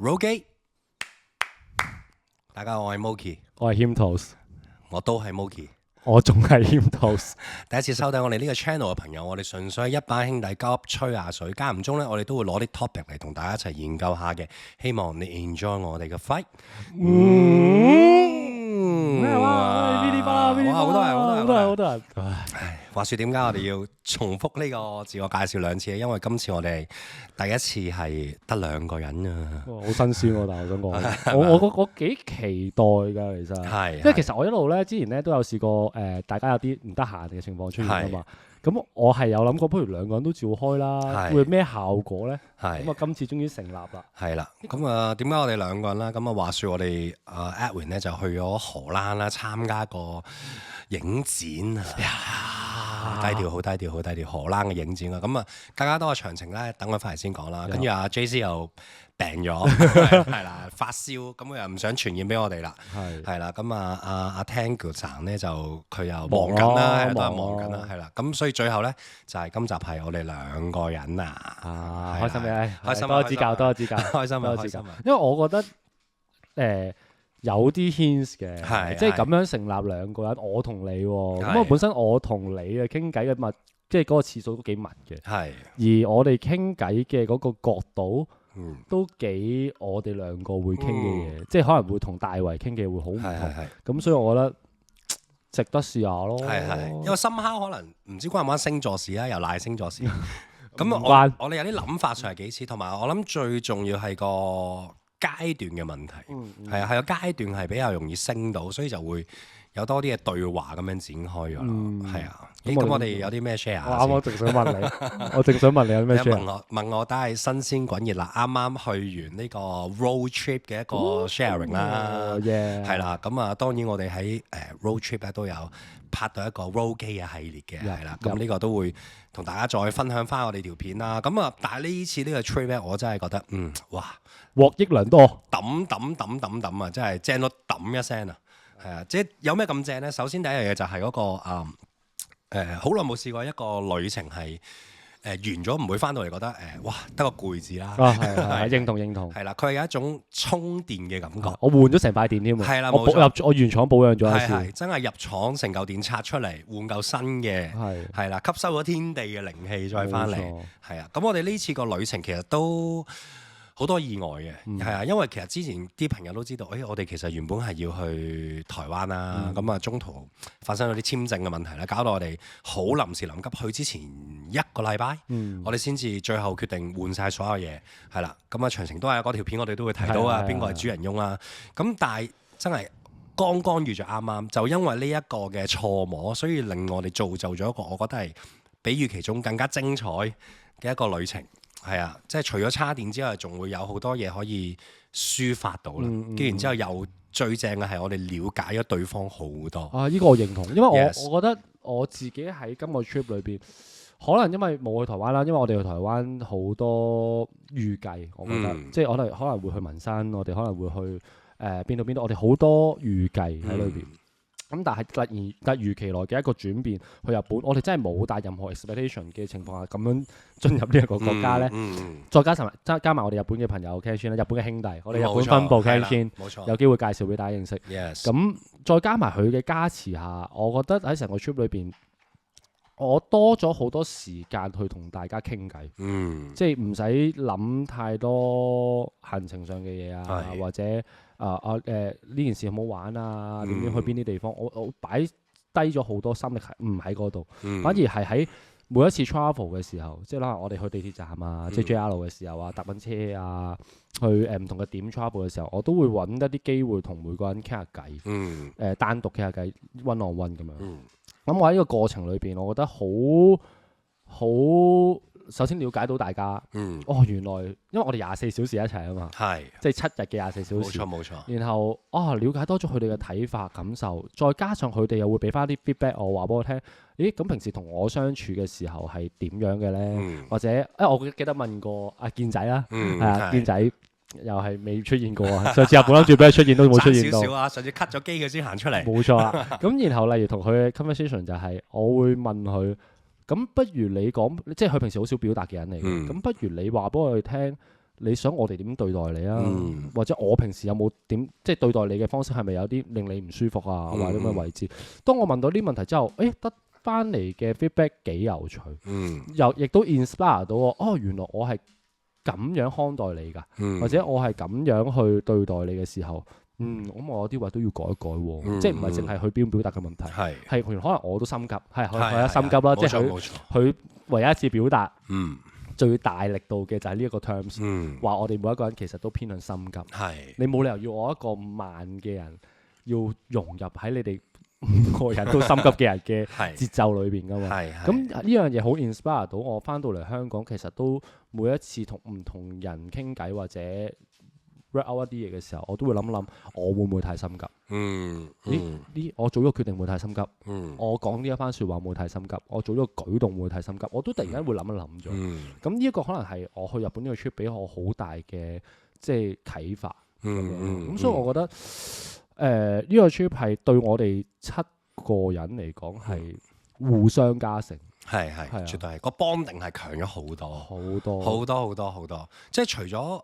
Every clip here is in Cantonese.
Roll 機，大家好，我係 Moki，我係 Himtos，我都係 Moki。我仲係 Himtos。第一次收睇我哋呢個 channel 嘅朋友，我哋純粹係一班兄弟急吹下水，間唔中咧，我哋都會攞啲 topic 嚟同大家一齊研究下嘅。希望你 enjoy 我哋嘅 fight。咩話？噼里啪啦，噼里啪啦，好多人，好多人。唉，話説點解我哋要重複呢個自我介紹兩次？因為今次我哋第一次係得兩個人啊。好新鮮喎！但係我想講，我幾期待㗎，其實。係。因為其實我一路咧，之前咧都有試過大家有啲唔得閒嘅情況出現㗎嘛。咁我係有諗過，不如兩個人都照開啦，會咩效果咧？咁啊，今次終於成立啦。係啦，咁啊，點解我哋兩個人啦？咁啊，話説我哋Edwin 咧就去咗荷蘭啦，參加個影展啊，低調，好低調，好低調，荷蘭嘅影展啊。咁啊，更加多嘅詳情咧，等佢翻嚟先講啦。跟住阿 JC 又病咗，係啦，發燒，咁佢又唔想傳染俾我哋啦，係啦。咁啊，阿 Tango 層咧就佢又忙緊啦，都係忙緊啦，係啦。咁所以最後咧就係今集係我哋兩個人啊，開心嘅，開心，多指教，多指教，開心啊，多指教。因為我覺得有啲 hints 嘅，即係咁樣成立兩個人，我同你喎，咁我本身我同你嘅傾偈嘅密，即係嗰個次數都幾密嘅，而我哋傾偈嘅嗰個角度。都幾我哋兩個會傾嘅嘢，即係可能會同大圍傾嘅會好唔同，咁所以我覺得值得試下咯。因為深烤可能唔知關唔關星座事啦，又賴星座事。咁我哋有啲諗法上係幾似，同埋我諗最重要係個階段嘅問題。係個階段係比較容易升到，所以就會有多啲嘅對話咁樣展開咗。係啊。咁我哋有啲咩 share 啊？我正想問你，我正想問你有咩 share？問我都係新鮮滾熱辣，啱啱去完呢個 road trip 嘅一個 sharing 啦，係啦。咁啊，當然我哋喺road trip 咧都有拍到一個 road 機嘅系列嘅，係啦。咁呢個都會同大家再分享翻我哋條片啦。咁啊，但係呢次呢個 trip 咧，我真係覺得哇，獲益良多，抌啊，真係正到抌一聲啊！係啊，即係有咩咁正咧？首先第一樣嘢就係嗰個好耐冇試過一個旅程係完咗唔會翻到嚟覺得哇得個攰字啦。係認同。係啦，佢係有一種充電嘅感覺。我換咗成塊電添啊！係啦，我原廠保養咗一次。係真係入廠成嚿電拆出嚟換嚿新嘅。係啦，吸收咗天地嘅靈氣再翻嚟。係啊，咁我哋呢次個旅程其實都好多意外嘅，係啊，因為其實之前啲朋友都知道，我哋其實原本係要去台灣啦，咁啊中途發生咗啲簽證嘅問題啦，搞到我哋好臨時臨急，去之前一個禮拜，我哋先至最後決定換晒所有嘢，係啦，咁啊詳情都係嗰條片我哋都會提到啊，邊個係主人翁啦，咁但係真係剛剛遇着啱啱，就因為呢一個嘅錯摸，所以令我哋造就咗一個我覺得係比預期中更加精彩嘅一個旅程。係啊，即係除咗叉電之外，仲會有好多嘢可以抒發到啦。跟住然之後又最正嘅係我哋了解咗對方好多。呢個我認同，因為我覺得我自己喺今個 trip 裏邊，可能因為冇去台灣啦，因為我哋去台灣好多預計，我覺得即係我哋可能會去文山，我哋可能會去邊度，我哋好多預計喺裏邊。咁但係突如其來嘅一個轉變，去日本，我哋真係冇帶任何 expectation 嘅情況下，咁樣進入呢一個國家咧，再加埋我哋日本嘅朋友 Kenshin 日本嘅兄弟，我哋日本分部 Kenshin 有機會介紹俾大家認識。咁再加埋佢嘅加持下，我覺得喺成個 trip 裏邊，我多咗好多時間去同大家傾偈，即係唔使諗太多行程上嘅嘢啊，或者呢件事好唔好玩啊？點樣去邊啲地方？我擺低咗好多心力係唔喺嗰度，反而係喺每一次 travel 嘅時候，即係可能我哋去地鐵站啊，即係 JR 嘅時候啊，搭緊車啊，去唔同嘅點 travel 嘅時候，我都會揾一啲機會同每個人傾下偈，單獨傾下偈 one on one 咁樣。咁我喺呢個過程裏邊，我覺得好首先了解到大家，原來因為我哋24小時一齊啊嘛，即係7日嘅24小時，冇錯。然後了解多咗佢哋嘅睇法感受，再加上佢哋又會俾翻啲 feedback 我話俾我聽，咁平時同我相處嘅時候係點樣嘅咧？或者我記得問過阿健仔啦，係啊，健仔又係未出現過啊！上次日本諗住俾佢出現都冇出現到，少少啊！上次 cut 咗機佢先行出嚟，冇錯啦。咁然後例如同佢嘅 conversation 就係，我會問佢。咁不如你講，即係佢平時好少表達嘅人嚟嘅。咁不如你話俾我哋聽，你想我哋點對待你啊？或者我平時有冇點即係對待你嘅方式係咪有啲令你唔舒服啊？或者咩位置？當我問到呢啲問題之後，得翻嚟嘅 feedback 幾有趣，又亦都 inspire 到我。哦，原來我係咁樣看待你㗎，或者我係咁樣去對待你嘅時候，咁我有啲位都要改一改喎。即係唔係淨係佢表達嘅問題，係可能我都心急，係佢心急啦。即係佢唯一一次表達，最大力度嘅就係呢一個 terms，話我哋每一個人其實都偏向心急。你冇理由要我一個慢嘅人要融入喺你哋5個人都心急嘅人嘅節奏裏邊㗎嘛。咁呢樣嘢好 inspire 到我翻到嚟香港，其實都每一次同唔同人傾偈或者 work out 一啲嘢嘅時候，我都會諗諗，我會唔會太心急？我做咗個決定會太心急？我講呢一番説話會太心急？我做咗個舉動會太心急？我都突然間會諗一諗咗。咁呢一個可能係我去日本呢個 trip 俾我好大嘅即係啟發。咁所以我覺得呢個 trip 係對我哋7個人嚟講係互相加成。係絕對係個 bonding 係強咗好多。即係除咗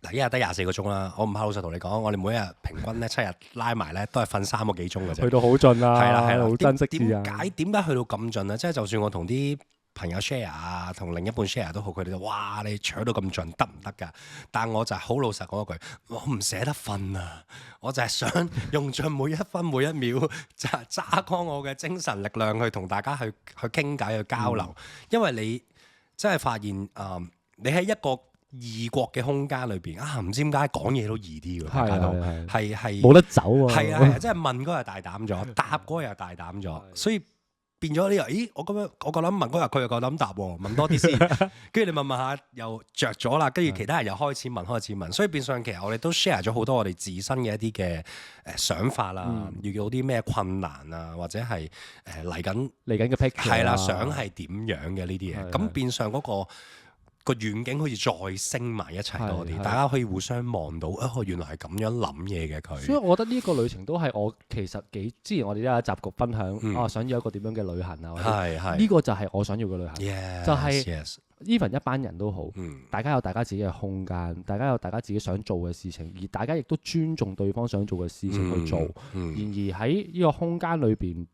嗱，一日得24個鐘啦。我唔怕老實同你講，我哋每一日平均咧7日拉埋咧都係瞓3個幾鐘嘅啫。去到好盡啦，係啦，好珍惜。點解去到咁盡咧？即係就算我同啲朋友 share 啊，同另一半 share 都好，佢哋都哇你搶到咁盡得唔得㗎？但我就係好老實講一句，我唔捨得瞓啊！我就係想用盡每一分每一秒，就係揸乾我嘅精神力量去同大家去傾偈去交流，因為你真係發現你喺一個異國嘅空間裏邊唔知點解講嘢都易啲㗎，大家都係冇得走啊！係啊，即係問嗰日大膽咗，答嗰日大膽咗，所以變咗呢個，我咁樣我夠膽問嗰日，佢又夠膽答喎，問多啲先，跟住你問下又着咗啦，跟住其他人又開始問，所以變相其實我哋都 share 咗好多我哋自身嘅一啲嘅想法啦，遇到啲咩困難啊，或者係嚟緊嘅 picture 係啦，想係點樣嘅呢啲嘢，咁變相嗰個遠景好似再升埋一齊多啲，大家可以互相望到原來係咁樣諗嘢嘅佢。所以我覺得呢個旅程都係我其實之前我哋都有一集局分享，想要一個點樣嘅旅行啊。呢個就係我想要嘅旅行，就係 even 一班人都好，大家有大家自己嘅空間，大家有大家自己想做嘅事情，而大家亦都尊重對方想做嘅事情去做。然而喺呢個空間裏邊，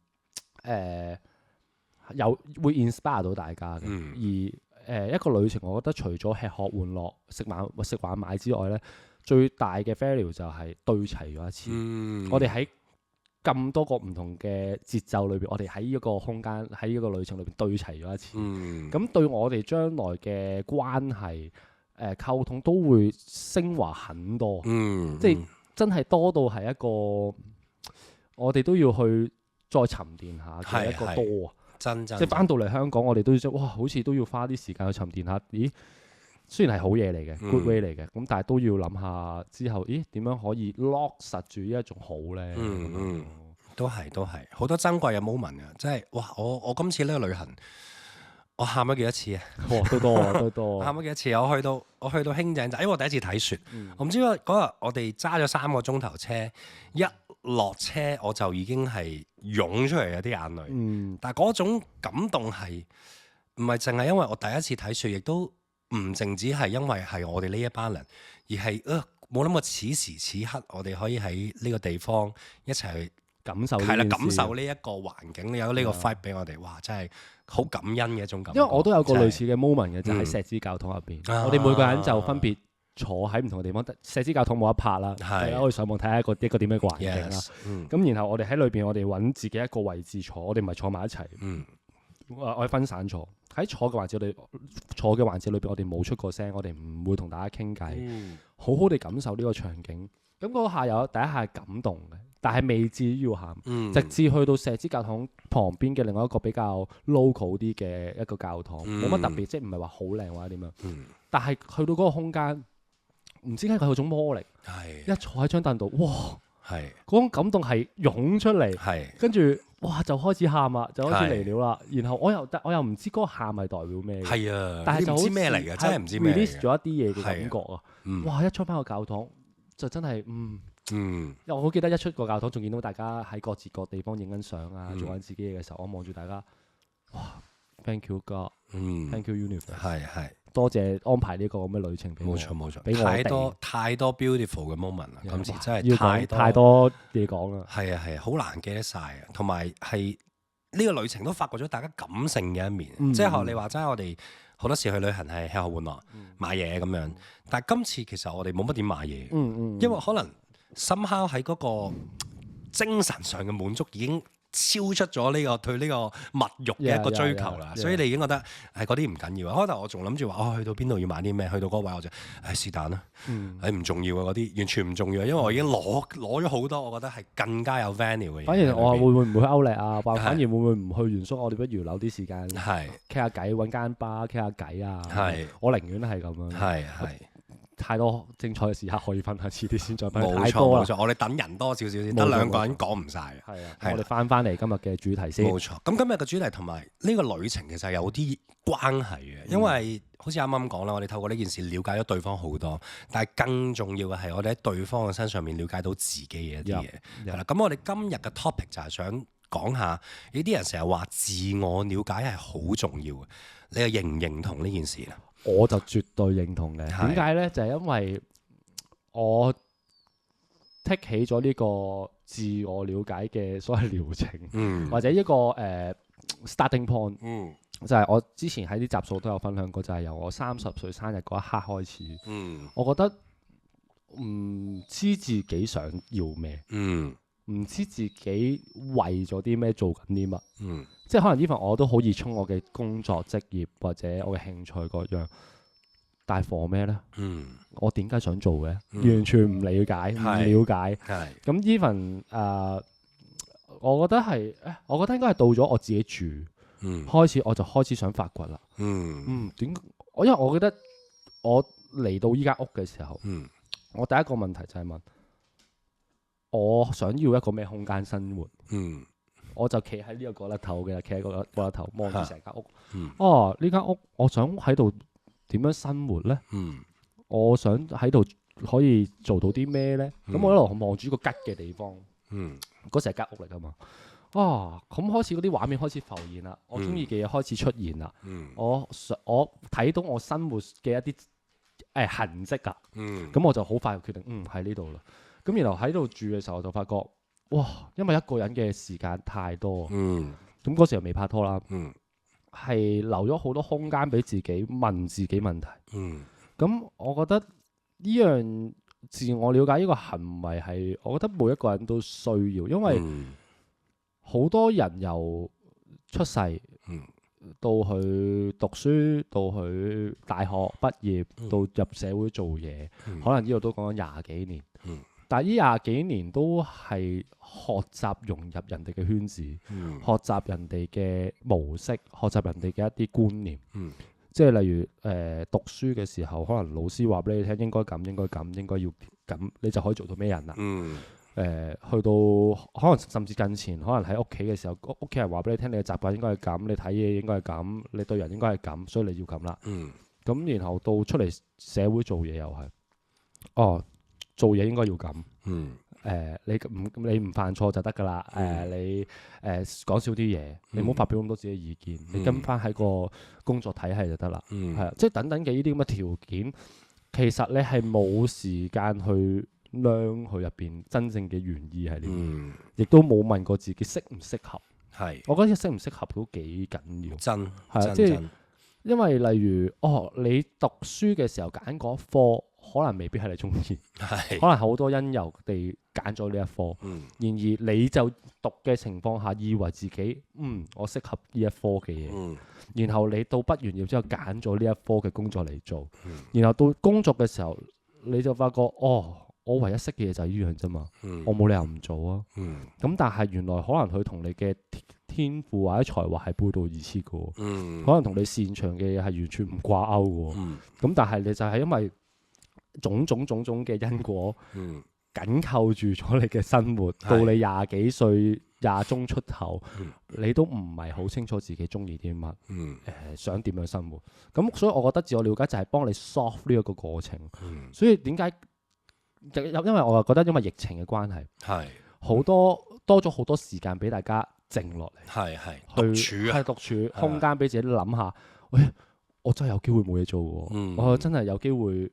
有會 inspire 到大家嘅，一個旅程，我覺得除咗吃喝玩樂、食玩買之外咧，最大嘅 value 就係對齊咗一次。我哋喺咁多個唔同嘅節奏裏邊，我哋喺呢個空間、喺呢個旅程裏邊對齊咗一次。咁對我哋將來嘅關係、溝通都會升華很多。即係真係多到係一個我哋都要去再沉澱下嘅一個多啊！即係翻到嚟香港，我哋都要哇，好似都要花啲時間去沉澱下。咦，雖然係好嘢嚟嘅，good way 嚟嘅，咁但係都要諗下之後，點樣可以 lock 實住呢一種好咧？都係好多珍貴嘅 moment 啊！即係哇，我今次呢個旅行，我喊咗幾多次啊？都多，喊咗幾多次？我去到輕井澤，因為我第一次睇雪，我唔知嗰日我哋揸咗3個鐘頭車，一落車我就已經係湧出嚟嘅啲眼淚。但係嗰種感動係唔係淨係因為我第一次睇雪，亦都唔淨止係因為係我哋呢一班人，而係冇諗過此時此刻我哋可以喺呢個地方一齊去感受呢一個環境，有呢個 vibe 俾我哋，哇！真係好感恩嘅一種感覺。因為我都有個類似嘅 moment 嘅，就喺石獅教堂入邊，我哋每個人就分別坐喺唔同嘅地方。石獅教堂冇得拍啦，大家可以上網睇下一個點樣嘅環境啦。咁然後我哋喺裏邊，我哋揾自己一個位置坐，我哋唔係坐埋一齊。我哋分散坐喺坐嘅環節，坐嘅環節裏邊，我哋冇出過聲，我哋唔會同大家傾偈，好好地感受呢個場景。咁嗰下有第一下係感動嘅，但係未至於要喊，直至去到石獅教堂旁邊嘅另外一個比較 local 啲嘅一個教堂，冇乜特別，即係唔係話好靚或者點樣。但係去到嗰個空間，唔知點解佢有種魔力，一坐喺張凳度，哇！嗰種感動係湧出嚟，跟住哇就開始喊啦，就開始嚟了啦。然後我又唔知嗰個喊係代表咩嘅，但係就唔知咩嚟嘅，真係唔知咩 release 咗一啲嘢嘅感覺啊！哇！一出翻個教堂就真係因為我好記得一出個教堂，仲見到大家喺各自各地方影緊相啊，做緊自己嘢嘅時候，我望住大家，哇！Thank you God，Thank you Universe，多謝安排呢個咁嘅旅程俾我。冇錯，俾我哋太多 beautiful 嘅 moment 啦，今次真係要講太多嘢講啦。係啊，好難記得晒啊，同埋係呢個旅程都發掘咗大家感性嘅一面，即係學你話齋，我哋好多時去旅行係吃喝玩樂、買嘢咁樣，但係今次其實我哋冇乜點買嘢，因為可能somehow喺嗰個精神上嘅滿足已經超出咗呢個對呢個物慾嘅一個追求啦，所以你已經覺得係嗰啲唔緊要啊。開頭我仲諗住話，去到邊度要買啲咩？去到嗰位我就是但啦，唔重要啊，嗰啲完全唔重要，因為我已經攞咗好多，我覺得係更加有 value 嘅嘢。反而我會唔會去歐力啊？反而會唔會唔去原宿？我哋不如留啲時間傾下偈，揾間吧傾下偈啊！我寧願係咁樣。係。太多精彩嘅時刻可以分享，遲啲先再分享。冇錯，我哋等人多少少先，得兩個人講唔晒。係啊，我哋翻嚟今日嘅主題先。冇錯，咁今日嘅主題同埋呢個旅程其實有啲關係嘅，因為好似啱啱講啦，我哋透過呢件事了解咗對方好多，但係更重要嘅係我哋喺對方嘅身上面了解到自己嘅一啲嘢。係啦，咁我哋今日嘅 topic 就係想講下呢啲人成日話自我了解係好重要嘅，你又認唔認同呢件事啊？我就絕對認同嘅。點解呢？就係因為我剔起咗呢個自我了解嘅所謂療程，或者一個starting point，就係我之前喺啲集數都有分享過，就係由我30歲生日嗰一刻開始，我覺得唔知自己想要咩，唔知自己為咗啲咩做緊啲乜，即係可能呢份我都好熱衷我嘅工作職業或者我嘅興趣嗰樣，但係 for 咩呢？我點解想做嘅？完全唔理解，唔了解。咁呢份我覺得應該係到咗我自己住，開始我就開始想發掘啦。因為我覺得我嚟到依間屋嘅時候，我第一個問題就係問，我想要一個咩空間生活？我就企喺呢個角落頭嘅，企喺個角落頭望住成間屋。呢間屋我想喺度點樣生活呢？我想喺度可以做到啲咩呢？咁我一路望住個吉嘅地方，嗰時係間屋嚟噶嘛。咁開始嗰啲畫面開始浮現啦，我中意嘅嘢開始出現啦。我睇到我生活嘅一啲痕跡啊。咁我就好快就決定，喺呢度啦。咁然後喺度住嘅時候，我就發覺，因為一個人嘅時間太多，咁嗰時又未拍拖啦，係留咗好多空間俾自己問自己問題。咁我覺得呢樣自我了解呢個行為係，我覺得每一個人都需要，因為好多人由出世到去讀書，到去大學畢業，到入社會做嘢，可能呢度都講緊20幾年。但係呢20幾年都係學習融入人哋嘅圈子，學習人哋嘅模式，學習人哋嘅一啲觀念。即係例如讀書嘅時候，可能老師話俾你聽應該咁，應該咁，應該要咁，你就可以做到咩人啦。去到可能甚至近前，可能喺屋企嘅時候，屋企人話俾你聽，你嘅習慣應該係咁，你睇嘢應該係咁，你對人應該係咁，所以你要咁啦。咁然後到出嚟社會做嘢又係，做嘢應該要咁。你唔犯錯就得㗎啦。你講少啲嘢，你唔好發表咁多自己意見，你跟翻喺個工作體系就得啦。係啊，即係等等嘅呢啲咁嘅條件，其實你係冇時間去量佢入邊真正嘅原意係點，亦都冇問過自己適唔適合。我覺得適唔適合都幾緊要。真係即係因為例如你讀書嘅時候揀嗰科，可能未必係你中意，可能好多因由地揀咗呢一科。然而你就讀嘅情況下，以為自己我適合呢一科嘅嘢，然後你到畢完業之後揀咗呢一科嘅工作嚟做，然後到工作嘅時候你就發覺我唯一識嘅嘢就係呢樣啫嘛，我冇理由唔做啊。咁但係原來可能佢同你嘅天賦或者才華係背道而馳嘅，可能同你擅長嘅嘢係完全唔掛鈎嘅。咁但係你就係因為種種嘅因果緊扣住咗你嘅生活，到你20幾歲、20中出頭，你都唔係好清楚自己中意啲乜，想點樣生活。咁所以我覺得自我了解就係幫你 solve 呢一個過程。所以點解？因為我又覺得因為疫情嘅關係，好多咗好多時間俾大家靜落嚟，去獨處空間俾自己諗下。我真係有機會冇嘢做嘅喎，我真係有機會。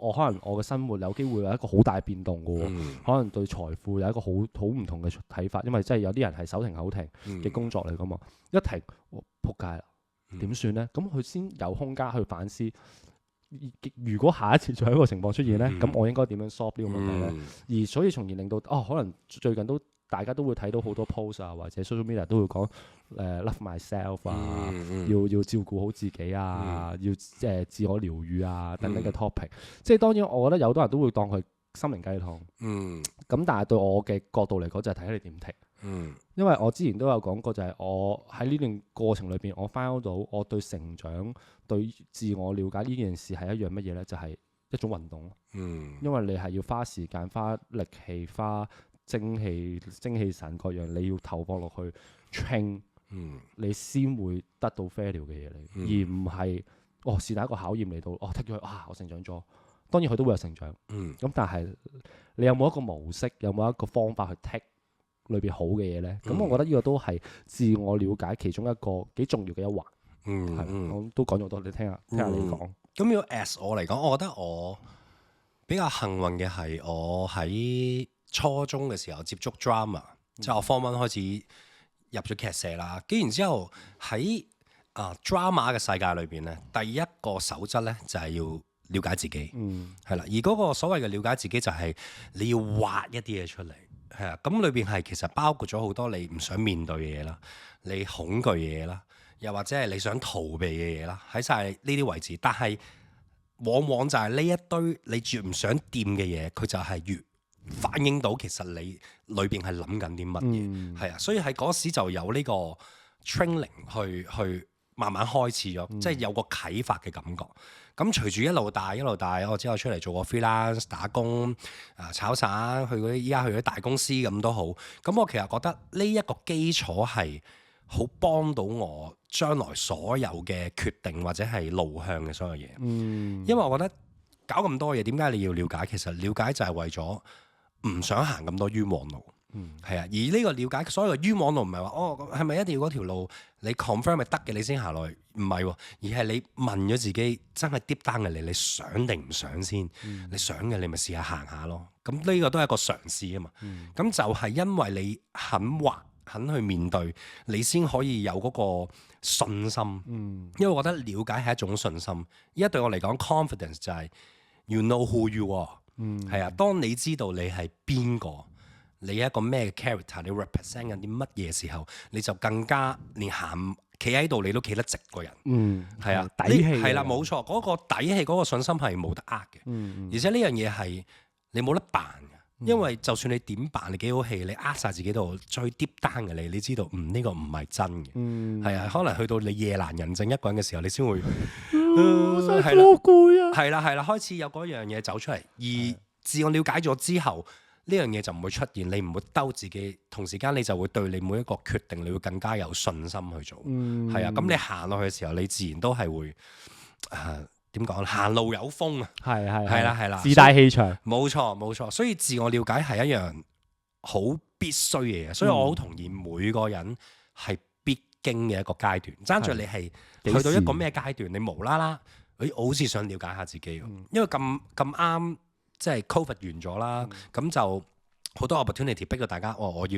我可能我嘅生活有機會有一個好大變動嘅喎，可能對財富有一個好唔同嘅睇法，因為真係有啲人係手停口停嘅工作嚟㗎嘛，一停，仆街啦，點算呢？咁佢先有空間去反思，如果下一次再有一個情況出現呢，咁我應該點樣 solve 呢個問題呢？而所以從而令到可能最近都大家都會睇到好多 post 啊，或者 social media 都會講love myself 啊，要照顧好自己啊，要自我療愈啊等等嘅 topic。即係當然，我覺得有好多人都會當佢心靈雞湯。咁但係對我嘅角度嚟講，就係睇你點停。因為我之前都有講過，就係我喺呢段過程裏邊，我 find 到我對成長、對自我了解呢件事係一樣乜嘢呢？就係一種運動。因為你係要花時間、花力氣、花精氣神各樣，你要投放落去 train，你先會得到 value 嘅嘢嚟，而唔係是但一個考驗嚟到剔咗佢我成長咗。當然佢都會有成長，咁但係你有冇一個模式，有冇一個方法去 take 裏邊好嘅嘢呢？咁我覺得呢個都係自我了解其中一個幾重要嘅一環。我都講咗好多，你聽下你講。咁如果 as 我嚟講，我覺得我比較幸運嘅係我喺初中嘅時候接觸 drama，即係我 form 1開始入咗劇社啦。跟然之後喺drama 嘅世界裏邊咧，第一個守則咧就係要了解自己，係啦。而嗰個所謂嘅了解自己就係你要挖一啲嘢出嚟，係啊。咁裏邊係其實包括咗好多你唔想面對嘅嘢啦，你恐懼嘅嘢啦，又或者係你想逃避嘅嘢啦，喺晒呢啲位置。但係往往就係呢一堆你越唔想掂嘅嘢，佢就係越反映到其實你裏邊係諗緊啲乜嘢，係啊，所以喺嗰時就有呢個 training 去慢慢開始咗，即係有個啟發嘅感覺。咁隨住一路大，我之後出嚟做個 freelance 打工，炒散去嗰啲，依家去嗰啲大公司咁都好。咁我其實覺得呢一個基礎係好幫到我將來所有嘅決定或者係路向嘅所有嘢。因為我覺得搞咁多嘢，點解你要了解？其實了解就係為咗唔想行咁多冤枉路，係啊。而呢個了解，所有嘅冤枉路唔係話係咪一定要嗰條路你 confirm 係得嘅你先行落去？唔係喎，而係你問咗自己真係 deep down 嘅你想定唔想先？你想嘅你咪試下行下咯。咁呢個都係一個嘗試啊嘛。咁就係因為你肯去面對，你先可以有嗰個信心。因為我覺得了解係一種信心。依家對我嚟講 confidence 就係 you know who you are。係啊，當你知道你係邊個，你一個咩 character，你 represent 緊啲乜嘢時候，你就更加連企喺度你都企得直個人。係啊，底氣係啦，冇錯，嗰個底氣嗰個信心係冇得呃嘅。而且呢樣嘢係你冇得扮嘅，因為就算你點扮，你幾好戲，你呃晒自己度最 deep down 嘅你知道呢個唔係真嘅。係啊，可能去到你夜闌人靜一個人嘅時候，你先會係啦，攰啊，係啦，開始有嗰樣嘢走出嚟。而自我了解咗之後，呢樣嘢就唔會出現，你唔會兜自己，同時間你就會對你每一個決定，你會更加有信心去做。係啊，咁你行落去嘅時候，你自然都係會點講？行路有風啊！係啦，自帶氣場。冇錯。所以自我了解係一樣好必須嘅嘢，所以我好同意每個人係必經嘅一個階段。爭在你係去到一個咩階段，你無啦啦，我好似想了解下自己，因為咁啱。即係 Covid 完咗啦，咁就好多 opportunity 逼到大家，我要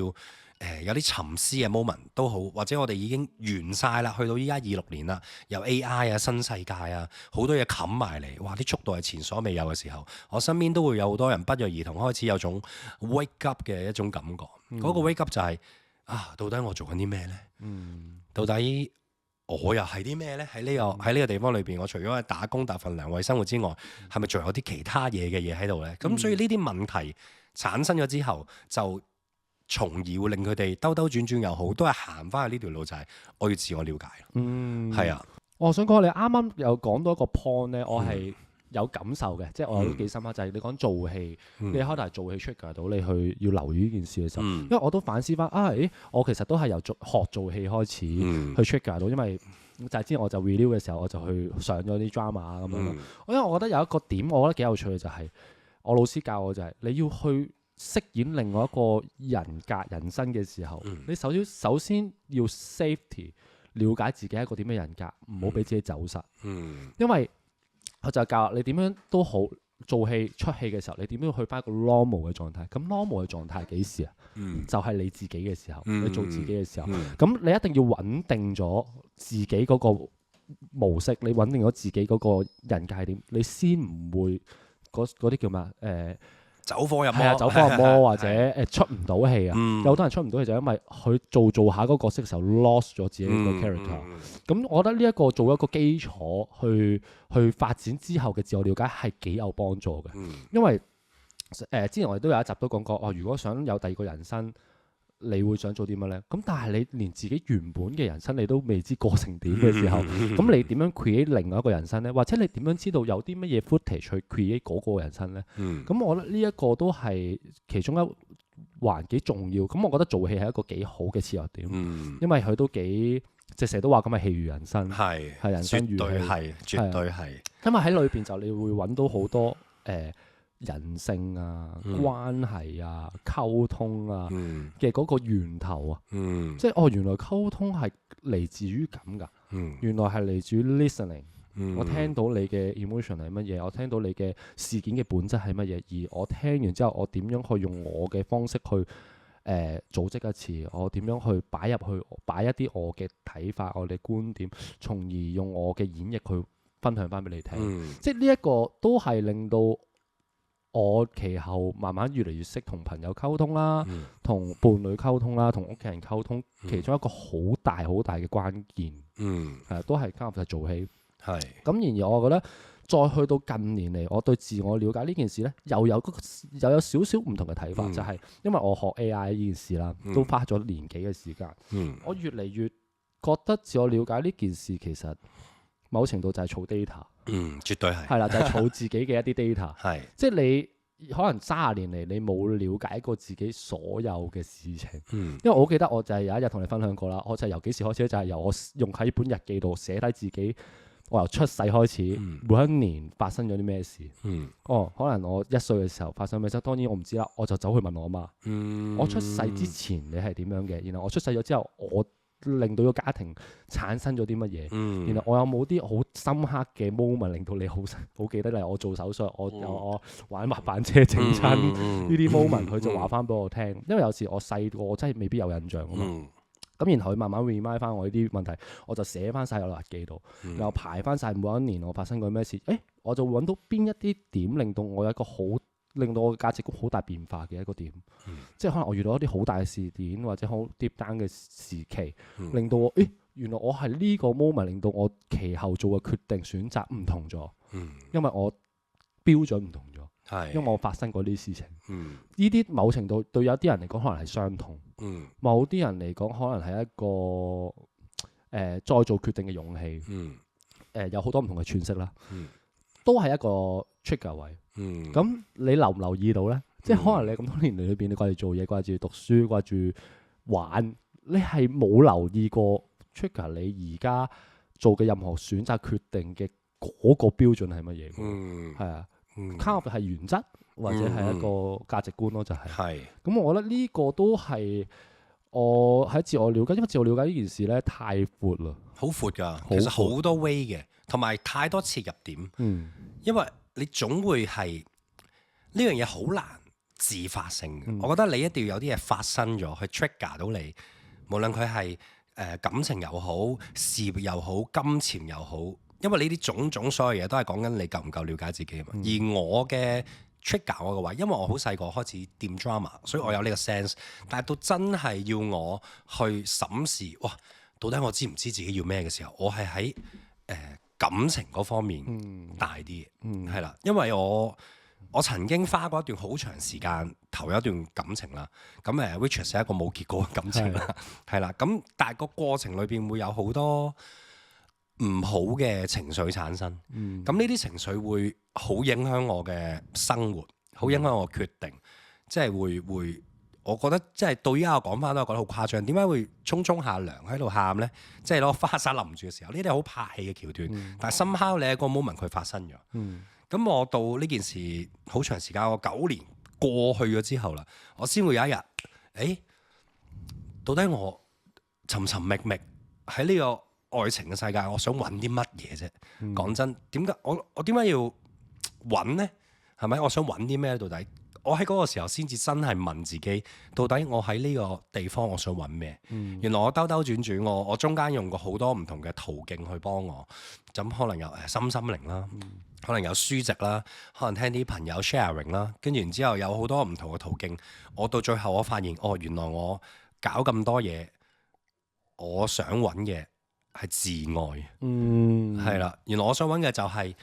有啲沉思嘅 moment 都好，或者我哋已經完晒啦，去到依家26年啦，有 AI 啊、新世界啊，好多嘢冚埋嚟，哇！啲速度係前所未有嘅時候，我身邊都會有好多人不約而同開始有種 wake up 嘅一種感覺。嗰個 wake up 就係到底我做緊啲咩呢？到底我又係啲咩呢？喺呢個地方裏邊，我除咗係打工、打份糧為生活之外，係咪仲有啲其他嘢嘅嘢喺度呢？咁所以呢啲問題產生咗之後，就從而會令佢哋兜兜轉轉又好，都係行翻去呢條路，就係我要自我了解。係啊，我想講你啱啱有講到一個 point 呢，我係有感受嘅，即係我都幾深刻，就係你講做戲，你開頭係做戲 trigger 到你去要留意呢件事嘅時候，因為我都反思翻我其實都係由學做戲開始去 trigger 到，因為就係之前我就 review 嘅時候，我就去上咗啲 drama 咁樣。因為我覺得有一個點，我覺得幾有趣嘅就係我老師教我就係你要去飾演另外一個人格人生嘅時候，你首先要 safety，了解自己係一個點嘅人格，唔好俾自己走失。嗯，因為我就教你點樣都好做戲出戲嘅時候，你點樣去翻一個 normal 嘅狀態？咁 normal 嘅狀態係幾時啊？就係你自己嘅時候，你做自己嘅時候。咁你一定要穩定咗自己嗰個模式，你穩定咗自己嗰個人格係點，你先唔會嗰啲叫咩走火入魔，走火入魔或者出唔到戲啊！有好多人出唔到戲就因為佢做下嗰個角色嘅時候 lost 咗自己個 character。咁我覺得呢一個做一個基礎去發展之後嘅自我了解係幾有幫助嘅。因為之前我哋都有一集都講過，如果想有第二個人生，你會想做啲乜呢？咁但係你連自己原本嘅人生你都未知過成點嘅時候，咁你點樣 create 另外一個人生呢？或者你點樣知道有啲乜嘢 footage 去 create 嗰個人生呢？咁我覺得呢一個都係其中一環幾重要。咁我覺得做戲係一個幾好嘅切入點，因為佢都幾即係成日都話咁係戲如人生，係人生如戲，絕對係。因為喺裏邊就你會揾到好多人性啊、關係啊、溝通啊嘅嗰個源頭啊，即係原來溝通係嚟自於咁噶，原來係嚟自於 listening。我聽到你嘅 emotion 係乜嘢，我聽到你嘅事件嘅本質係乜嘢，而我聽完之後，我點樣去用我嘅方式去組織一次，我點樣去擺一啲我嘅睇法、我嘅觀點，從而用我嘅演繹去分享翻俾你聽。即係呢一個都係令到我其後慢慢越嚟越識同朋友溝通啦，同伴侶溝通啦，同屋企人溝通，其中一個好大嘅關鍵，都係加入就做戲。咁然而我覺得再去到近年嚟，我對自我了解呢件事呢，又有少少唔同嘅睇法，就係因為我學 AI 呢件事啦，都花咗年幾嘅時間，我越嚟越覺得自我了解呢件事其實某程度就係儲 data。絕對係。係啦，就係儲自己嘅一啲 data。即係你可能30年嚟，你冇了解過自己所有嘅事情。因為我記得我就係有一日同你分享過啦，我就係由幾時開始咧，就係由我用喺本日記度寫低自己，我由出世開始，每一年發生咗啲咩事。可能我1歲嘅時候發生咩事，當然我唔知啦，我就走去問我媽。我出世之前你係點樣嘅？然後我出世咗之後，我令到個家庭產生咗啲乜嘢？然後我有冇啲好深刻嘅 moment 令到你好記得？例如我做手術，我玩滑板車整親呢啲 moment，佢就話翻俾我聽。因為有時我細個我真係未必有印象啊嘛。咁然後佢慢慢 remind 翻我呢啲問題，我就寫翻晒落日記度，然後排翻晒每一年我發生過咩事。我就會揾到邊一啲點令到我有一個令到我嘅價值觀好大變化嘅一個點，即係可能我遇到一啲好大嘅事件或者好 deep down 嘅時期，令到我原來我係呢個 moment 令到我其後做嘅決定選擇唔同咗，因為我標準唔同咗，因為我發生過呢啲事情，呢啲某程度對有啲人嚟講可能係傷痛，某啲人嚟講可能係一個再做決定嘅勇氣，有好多唔同嘅詮釋啦，都係一個 trigger 位。咁你留唔留意到呢？即係可能你咁多年裏邊，你掛住做嘢，掛住讀書，掛住玩，你係冇留意過 trigger 你而家做嘅任何選擇決定嘅嗰個標準係乜嘢？係啊，kind of 係原則或者係一個價值觀咯，就係。咁我覺得呢個都係我喺自我了解，因為自我了解呢件事呢，太闊啦，好闊㗎，其實好多 way 嘅，同埋太多切入點。因為你總會係呢樣嘢好難自發性嘅。我覺得你一定要有啲嘢發生咗去 trigger 到你，無論佢係感情又好、事業又好、金錢又好，因為呢啲種種所有嘢都係講緊你夠唔夠了解自己啊嘛。而我嘅 trigger 我嘅話，因為我好細個開始掂 drama，所以我有呢個 sense。但係到真係要我去審視，哇，到底我知唔知自己要咩嘅時候，我係喺感情嗰方面大啲嘅，係啦，因為我曾經花過一段好長時間投入一段感情啦，咁which is 係一個冇結果嘅感情啦，係啦，咁但係個過程裏邊會有好多唔好嘅情緒產生，咁呢啲情緒會好影響我嘅生活，好影響我決定，即係會。我覺得即係到依家我講翻都係覺得好誇張，點解會沖下涼喺度喊呢？即係攞花灑淋住嘅時候，呢啲係好拍戲嘅橋段。但係somehow你喺個 moment 佢發生咗。咁我到呢件事好長時間，我9年過去咗之後啦，我先會有一日，到底我尋尋覓覓喺呢個愛情嘅世界，我想揾啲乜嘢啫？講真，點解我點解要揾呢？係咪？我想揾啲咩到底？我喺嗰個時候先至真係問自己，到底我喺呢個地方我想揾咩？原來我兜兜轉轉，我中間用過好多唔同嘅途徑去幫我。咁可能有心靈啦，可能有書籍啦，可能聽啲朋友 sharing 啦，跟住然之後有好多唔同嘅途徑。我到最後我發現，原來我搞咁多嘢，我想揾嘅係自愛。係啦，原來我想揾嘅就係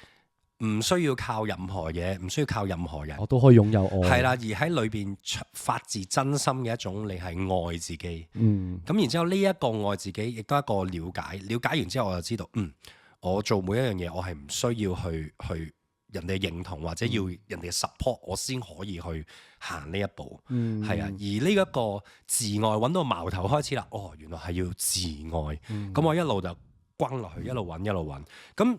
唔需要靠任何嘢，唔需要靠任何人，我都可以擁有愛。係啦，而喺裏邊發自真心嘅一種，你係愛自己。咁然之後呢一個愛自己，亦都係一個了解。了解完之後，我就知道，我做每一樣嘢，我係唔需要去人哋認同或者要人哋 support，我先可以去行呢一步。係啊，而呢一個自愛揾到矛頭開始啦。原來係要自愛。咁我一路就轟落去，一路揾，一路揾。咁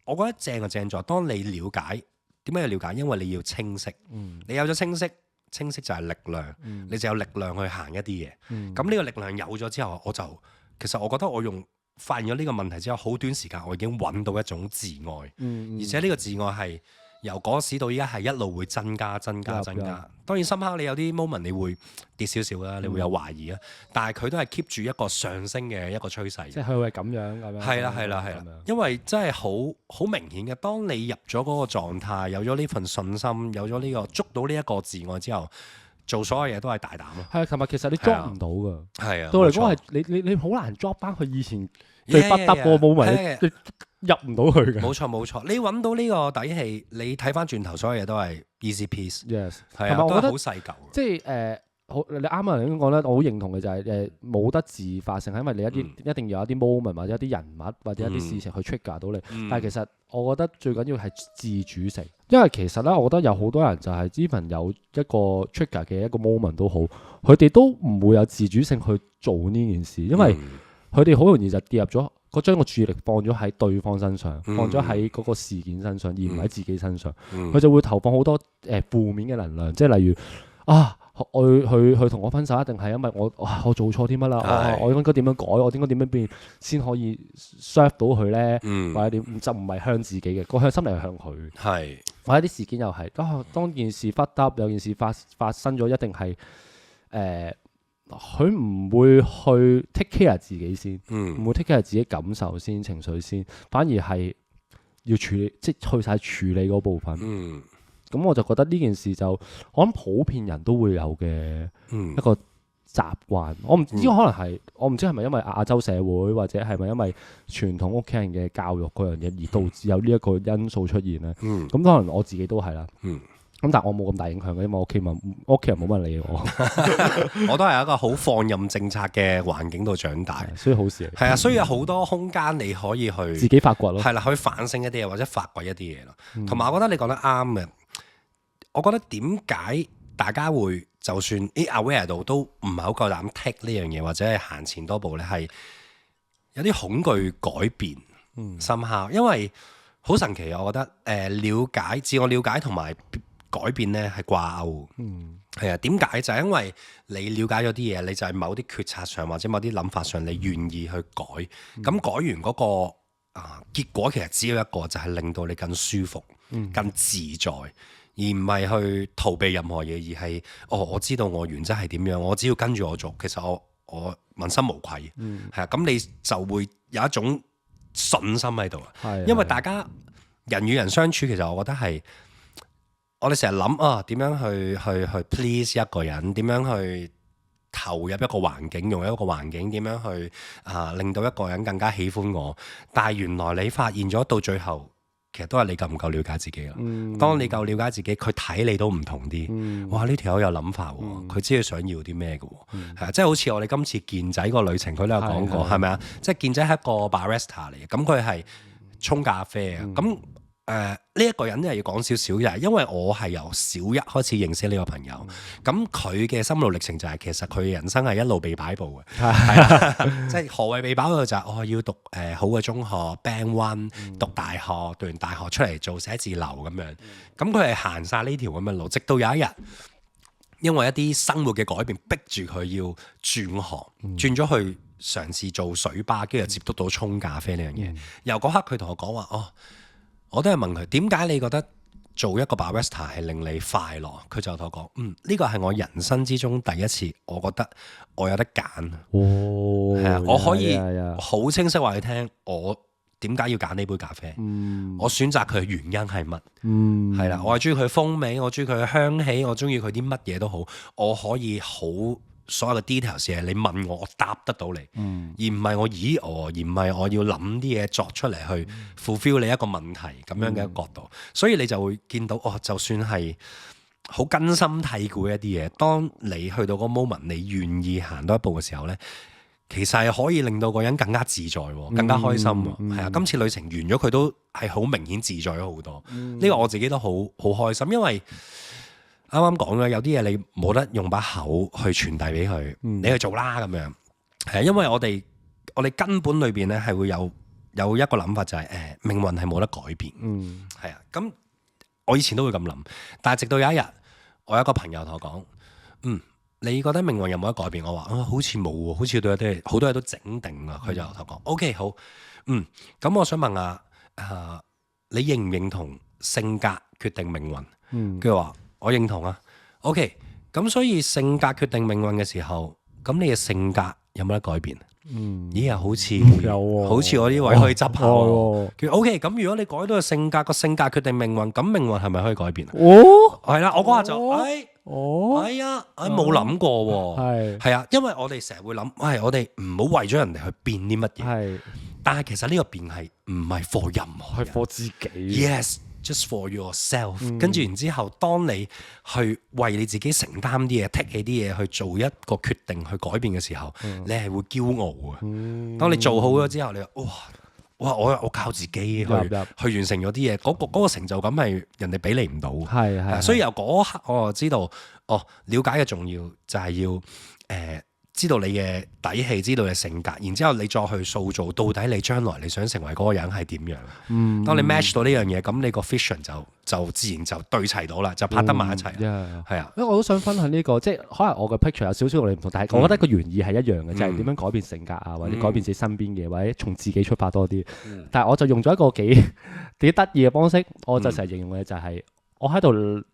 我覺得正就正在，當你了解點解要了解，因為你要清晰。你有咗清晰就係力量，你就有力量去行一啲嘢。咁呢個力量有咗之後，其實我覺得我發現咗呢個問題之後，好短時間我已經揾到一種自愛，而且呢個自愛係由嗰時到依家係一路會增加。當然深刻你有啲 moment 你會跌少少啦，你會有懷疑啦，但係佢都係 keep 住一個上升嘅一個趨勢。即係佢係咁樣。係啦，因為真係好明顯嘅。當你入咗嗰個狀態，有咗呢份信心，有咗呢個捉到呢一個自愛之後，做所有嘢都係大膽咯。係啊，琴日其實你捉唔到㗎。係啊，對我嚟講係你好難捉翻佢以前最不得嗰個 moment，你入唔到去嘅。冇錯，你揾到呢個底氣，你睇翻轉頭所有嘢都係 easy piece。Yes， 係啊，都係好細嚿。即係你啱啱嚟講咧，我好認同嘅就係冇得自發性，係因為你一定要有一啲 moment 或者一啲人物或者一啲事情去 trigger 到你。但係其實我覺得最緊要係自主性，因為其實咧，我覺得有好多人就係 even 有一個 trigger 嘅一個 moment 都好，佢哋都唔會有自主性去做呢件事，因為佢哋好容易就跌入咗將個注意力放咗喺對方身上，放咗喺嗰個事件身上，而唔喺自己身上。佢就會投放好多負面嘅能量，即係例如佢同我分手一定係因為我做錯啲乜啦？我應該點樣改？我應該點樣變先可以 serve 到佢咧？或者點就唔係向自己嘅，個向心力係向佢。係或者啲事件又係當件事忽得有件事發生咗，一定係佢唔會去 take care 自己先，唔會 take care 自己感受先、情緒先，反而係要處理，即係去晒處理嗰部分。咁我就覺得呢件事就我諗普遍人都會有嘅一個習慣。我唔知可能係我唔知係咪因為亞洲社會或者係咪因為傳統屋企人嘅教育嗰樣嘢而導致有呢一個因素出現咧？咁可能我自己都係啦。咁但係我冇咁大影響嘅，因為我屋企人冇乜人理我。我都係一個好放任政策嘅環境度長大，所以好事。係啊，所以有好多空間你可以去自己發掘咯。係啦，去反省一啲嘢或者發掘一啲嘢咯。同埋我覺得你講得啱嘅。我覺得點解大家會就算 aware 度都唔係好夠膽 take 呢樣嘢，或者係行前多步咧，係有啲恐懼改變，深刻。因為好神奇，我覺得自我了解同埋改變咧係掛鈎。係啊，點解？就係因為你了解咗啲嘢，你就係某啲決策上或者某啲諗法上，你願意去改。咁改完嗰個結果，其實只有一個，就係令到你更舒服、更自在。而唔係去逃避任何嘢，而係我知道我原則係點樣，我只要跟住我做，其實我問心無愧。係啊，咁你就會有一種信心喺度。因為大家人與人相處，其實我覺得係我哋成日諗點樣去 please 一個人，點樣去投入一個環境，用一個環境點樣去令到一個人更加喜歡我。但係原來你發現咗到最後，其實都係你夠唔夠了解自己啦。當你夠了解自己，佢睇你都唔同啲。哇！呢條友有諗法喎，佢知佢想要啲咩嘅喎。係啊，即係好似我哋今次健仔個旅程，佢都有講過，係咪啊？即係健仔係一個 barista 嚟嘅，咁佢係沖咖啡嘅。咁呢一個人咧要講少少嘅，因為我係由小一開始認識呢個朋友。咁佢嘅心路歷程就係其實佢人生係一路被擺佈嘅。即係何謂被擺佈就係要讀好嘅中學 Band One，讀大學，讀完大學出嚟做寫字樓咁樣。咁佢係行晒呢條咁嘅路，直到有一日因為一啲生活嘅改變，逼住佢要轉行，轉咗去嘗試做水吧，跟住接觸到沖咖啡呢樣嘢。由嗰刻佢同我講話，哦，我都係問佢點解你覺得做一個 barista 係令你快樂？佢就同我講，呢個係我人生之中第一次，我覺得我有得揀。係啊，我可以好清晰話你聽，我點解要揀呢杯咖啡？我選擇佢嘅原因係乜？係啦，我係中意佢風味，我中意佢嘅香氣，我中意佢啲乜嘢都好，我可以好所有嘅 details 係你問我，我答得到你，而唔係我而唔係我要諗啲嘢作出嚟去 fulfill 你一個問題咁樣嘅一個角度，所以你就會見到就算係好根深蒂固嘅一啲嘢，當你去到嗰個 moment，你願意行多一步嘅時候咧，其實係可以令到個人更加自在，更加開心。係啊，今次旅程完咗，佢都係好明顯自在咗好多。呢個我自己都好開心，因為啱啱講嘅有啲嘢你冇得用把口去傳遞俾佢，你去做啦咁樣。係啊，因為我哋根本裏邊咧係會有一個諗法就係命運係冇得改變。係啊，咁我以前都會咁諗，但係直到有一日，我有一個朋友同我講，你覺得命運有冇得改變？我話好似冇喎，好似對好多嘢都整定啦。佢就同我講，OK 好，咁我想問下，你認唔認同性格決定命運？佢話我認同啊。OK，咁所以性格決定命運嘅時候，咁你嘅性格有冇得改變？咦啊，好似好似我呢位可以執下喎。佢 OK，咁如果你改到個性格決定命運，咁命運係咪可以改變啊？係啦，我嗰下就冇諗過喎。係啊，因為我哋成日會諗，我哋唔好為咗人哋去變啲乜嘢。但係其實呢個變係唔係 for 任何人，係 for 自己。Yes，just for yourself。跟住然之後，當你去為你自己承擔啲嘢、剔起啲嘢去做一個決定去改變嘅時候，你係會驕傲嘅。當你做好咗之後，你話哇！我靠自己去完成咗啲嘢，嗰個成就感係人哋俾你唔到。係，所以由嗰刻我就知道，了解嘅重要就係要知道你嘅底氣，知道你嘅性格，然之後你再去塑造到底你將來你想成為嗰個人係點樣。當你 match 到呢樣嘢，咁你個 vision 就自然就對齊到啦，就拍得埋一齊。係啊，因為我都想分享呢個，即係可能我嘅 picture 有少少同你唔同，但係我覺得個原意係一樣嘅，就係點樣改變性格啊，或者改變自己身邊嘅，或者從自己出發多啲。但係我就用咗一個幾得意嘅方式，我就成日形容嘅就係我喺度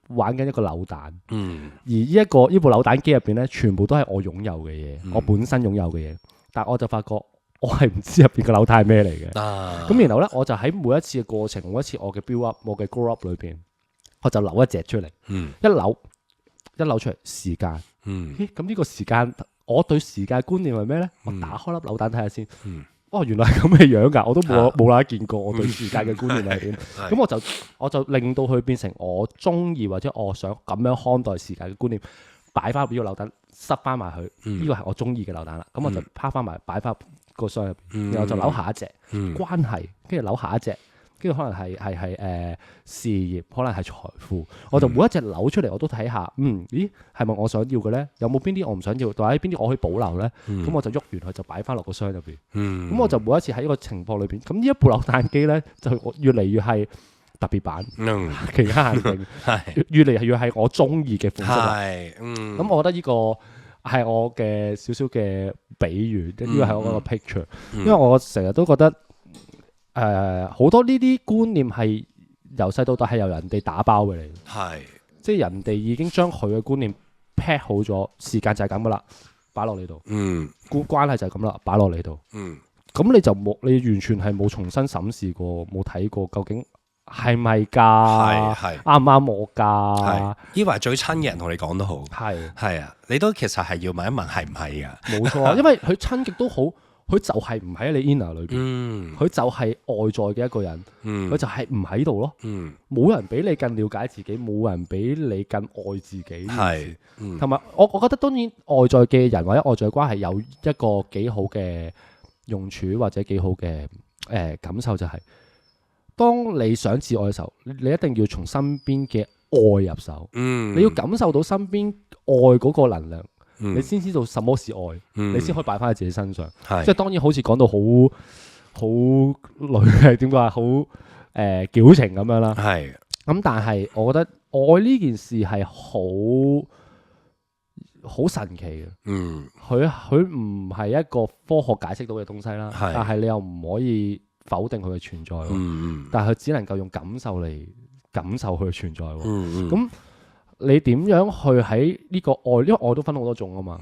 玩緊一個扭蛋，而呢部扭蛋機入邊咧，全部都係我擁有嘅嘢，我本身擁有嘅嘢。但係我就發覺我係唔知入邊個扭蛋係咩嚟嘅。咁然後咧，我就喺每一次嘅過程，每一次我嘅 build up，我嘅 grow up 裏邊，我就扭一隻出嚟，一扭出嚟時間。咁呢個時間，我對時間觀念係咩咧？我打開粒扭蛋睇下先。原來係咁嘅樣㗎，我都冇啦見過我對時間嘅觀念係點。咁我就令到佢變成我中意或者我想咁樣看待時間嘅觀念，擺翻入呢個扭蛋，塞翻埋去。呢個係我中意嘅扭蛋啦。咁我就拋翻埋，擺翻個箱入邊，然後就扭下一隻關係，跟住扭下一隻，跟住可能係事業，可能係財富。我就每一隻扭出嚟，我都睇下，咦係咪我想要嘅咧？有冇邊啲我唔想要？或者邊啲我可以保留咧？咁我就喐完佢就擺翻落個箱入邊。咁我就每一次喺一個情況裏邊，咁呢一部扭蛋機咧就越嚟越係特別版，其他限定，越嚟越係我中意嘅款式。咁我覺得呢個係我嘅少少嘅比喻，呢個係我個 picture。因為我成日都覺得好多呢啲觀念係由細到大係由人哋打包俾你，即係人哋已經將佢嘅觀念 pack 好咗，時間就係咁噶啦，擺落你度，關係就係咁啦，擺落你度，咁你就你完全係冇重新審視過，冇睇過究竟係咪㗎，啱唔啱我㗎？以為最親嘅人同你講都好，係啊，你都其實係要問一問係唔係㗎？冇錯，因為佢親極都好。佢就係唔喺你 inner 裏邊，佢就係外在嘅一個人，佢就係唔喺度咯。冇人比你更了解自己，冇人比你更愛自己。係，同埋我覺得當然外在嘅人或者外在嘅關係有一個幾好嘅用處或者幾好嘅感受，就係當你想自愛嘅時候，你一定要從身邊嘅愛入手。你要感受到身邊愛嗰個能量。你先知道什麼是愛，你先可以擺翻喺自己身上。即係當然好似講到好女係點講，好矯情咁樣啦。咁但係我覺得愛呢件事係好好神奇嘅。佢唔係一個科學解釋到嘅東西啦，但係你又唔可以否定佢嘅存在。但係佢只能夠用感受嚟感受佢嘅存在。咁你點樣去喺呢個愛？因為愛都分好多種啊嘛，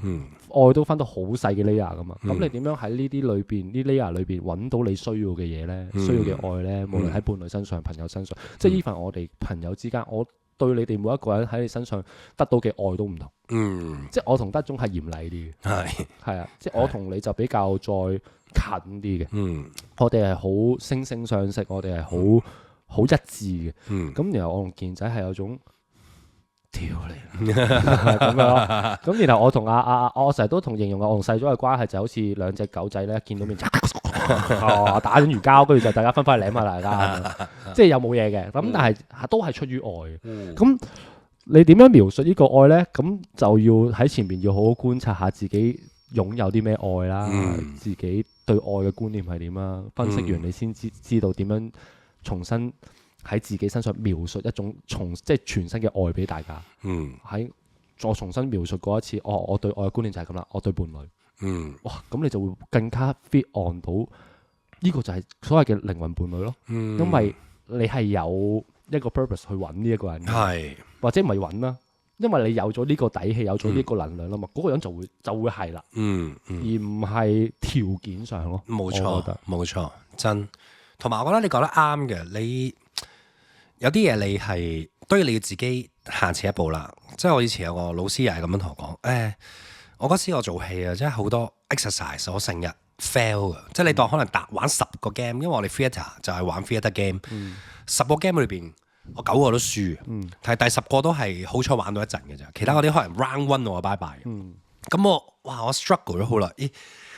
愛都分到好細嘅 layer 噶嘛。咁你點樣喺呢啲裏邊，呢 layer 裏邊揾到你需要嘅嘢呢？需要嘅愛呢？無論喺伴侶身上、朋友身上，即係 even 我哋朋友之間，我對你哋每一個人喺你身上得到嘅愛都唔同。即係我同德總係嚴厲啲嘅，係啊，即係我同你就比較再近啲嘅。我哋係好惺惺相惜，我哋係好一致嘅。咁然後我同健仔係有種。屌你咁樣，咁然後我同我成日都同形容我同細咗嘅關係就好似兩隻狗仔咧，見到面就打緊魚膠，跟住就大家分翻嚟舐下大家，即係有冇嘢嘅。咁但係都係出於愛。咁你點樣描述呢個愛呢？咁就要喺前面要好好觀察下自己擁有啲咩愛啦，自己對愛嘅觀念係點啦。分析完你先知道點樣重新喺自己身上描述一種即係全新嘅愛俾大家。喺再重新描述過一次，我對愛嘅觀念就係咁啦。我對伴侶，哇，咁你就會更加 fit on 到呢個就係所謂嘅靈魂伴侶咯。因為你係有一個 purpose 去揾呢一個人，或者唔係揾啦，因為你有咗呢個底氣，有咗呢個能量啦嘛，嗰個人就會係啦。而唔係條件上咯。冇錯，真。同埋我覺得你講得啱嘅，你。有啲嘢你係都要你要自己行前一步啦。即係我以前有個老師又係咁樣同我講，我嗰時我做戲啊，即係好多 exercise 我成日 fail 嘅。即係你當可能玩10個 game，因為我哋 theatre 就係玩 theatre game。10個 game 裏邊，我9個都輸，但係第10個都係好彩玩到一陣嘅啫。其他嗰啲可能 round one 我拜拜。咁我 struggle 咗好耐。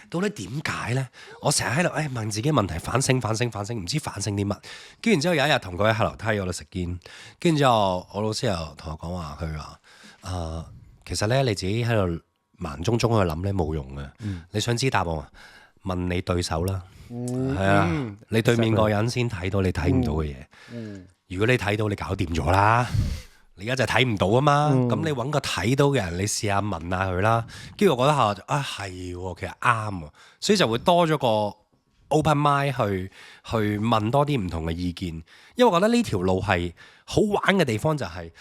到底點解咧？我成日喺度問自己問題，反省，唔知反省啲乜。跟住然之後有一日同佢喺後樓梯嗰度食煙，跟住之後我老師又同我講話，佢話其實咧你自己喺度盲中中去諗咧冇用嘅。你想知答案啊？問你對手啦，係啊，你對面個人先睇到你睇唔到嘅嘢。如果你睇到，你搞掂咗啦。你而家就睇唔到啊嘛，咁你揾個睇到嘅人，你試下問下佢啦。跟住我覺得下係，其實啱，所以就會多咗個 open mind 去問多啲唔同嘅意見。因為我覺得呢條路係好玩嘅地方就係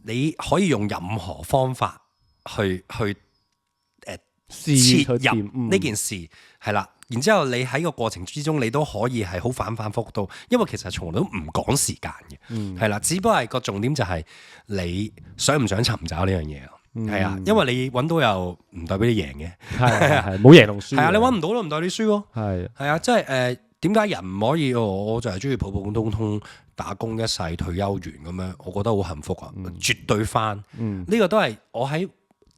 你可以用任何方法去切入呢件事係啦。然之後你喺個過程之中，你都可以係好反覆到，因為其實從來都唔講時間嘅，係啦，只不過係個重點就係你想唔想尋找呢樣嘢啊？係啊，因為你揾到又唔代表你贏嘅，係冇贏同輸，係啊，你揾唔到都唔代表你輸咯，係啊，即係點解人唔可以？我就係中意普普通通打工一世退休完咁樣，我覺得好幸福啊，絕對翻，呢個都係我喺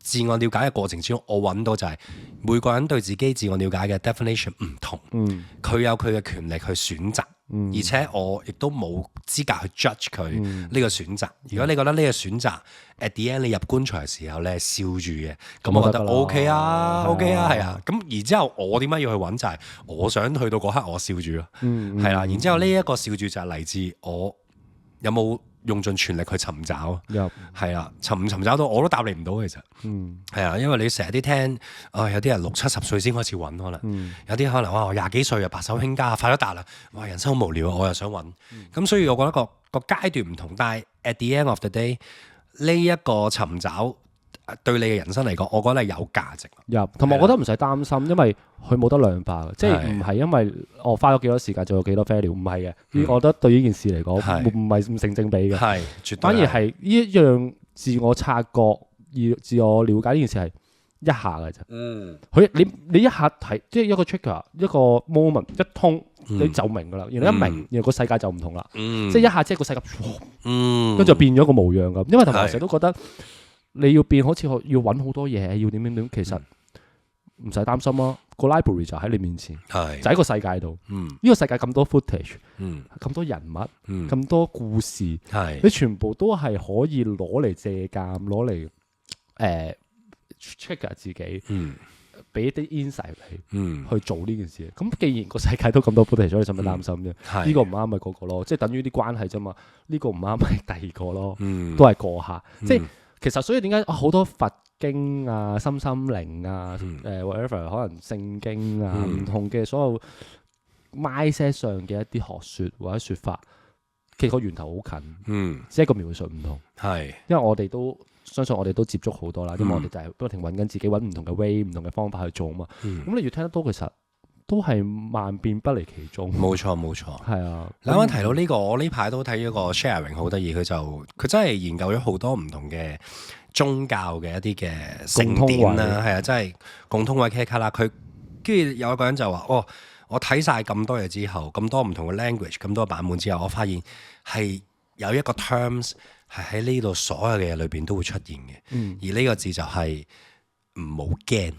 自我了解嘅過程之中，我揾到就係每個人對自己自我了解嘅 definition 唔同，佢有佢嘅權利去選擇，而且我亦都冇資格去 judge 佢呢個選擇。如果你覺得呢個選擇 at the end 你入棺材嘅時候你係笑住嘅，咁我覺得 OK 啊，係啊。咁然之後我點解要去揾就係我想去到嗰刻我笑住咯，係啦。然之後呢一個笑住就係嚟自我有冇用盡全力去尋找，係啦，尋唔尋找到我都答你唔到其實，係啊，因為你成日啲聽，有啲人60、70歲先開始揾可能，有啲可能我20幾歲啊白手興家發咗達啦，哇人生好無聊啊，我又想揾，咁所以我覺得個階段唔同，但係 at the end of the day 呢一個尋找對你嘅人生嚟講，我覺得係有價值。同埋我覺得唔使擔心，因為佢冇得量化嘅，即係唔係因為我花咗幾多時間，做咗幾多 value，唔係嘅。我覺得對呢件事嚟講，唔係唔成正比嘅，係反而係呢一樣自我察覺、自我了解呢件事係一下嘅啫。佢你一下睇，即係一個 trigger，一個 moment 一通，你就明噶啦。然後一明，然後個世界就唔同啦。即係一下即係個世界，跟住變咗個模樣咁。因為同埋成日都覺得。你要變好似要揾好多嘢，要點，其實唔使擔心咯。個 library 就喺你面前，就喺個世界度。呢個世界咁多 footage，咁多人物，咁多故事，你全部都係可以攞嚟借鑑，攞嚟check 自己，俾啲 insight 你去做呢件事。咁既然個世界都咁多 footage，你使乜擔心啫？呢個唔啱咪嗰個咯，即係等於啲關係啫嘛。呢個唔啱咪第二個咯，都係過下，即係。其實所以點解好多佛經啊、心靈啊、whatever 可能聖經啊，唔同嘅所有 mindset 上嘅一啲學説或者説法，其實個源頭好近，只係個描述唔同。係，因為我哋都相信我哋都接觸好多啦，因為我哋就係不停揾緊自己揾唔同嘅 way、唔同嘅方法去做啊嘛。咁你越聽得多，其實都係萬變不離其宗。冇錯。係啊，你啱啱提到呢個，我呢排都睇咗個 sharing 好得意，佢真係研究咗好多唔同嘅宗教嘅一啲嘅聖典啦，係啊，真係共通位 卡啦。佢跟住有一個人就話：我睇晒咁多嘢之後，咁多唔同嘅 language，咁多版本之後，我發現係有一個 terms 係喺呢度所有嘅嘢裏邊都會出現嘅。而呢個字就係唔好驚。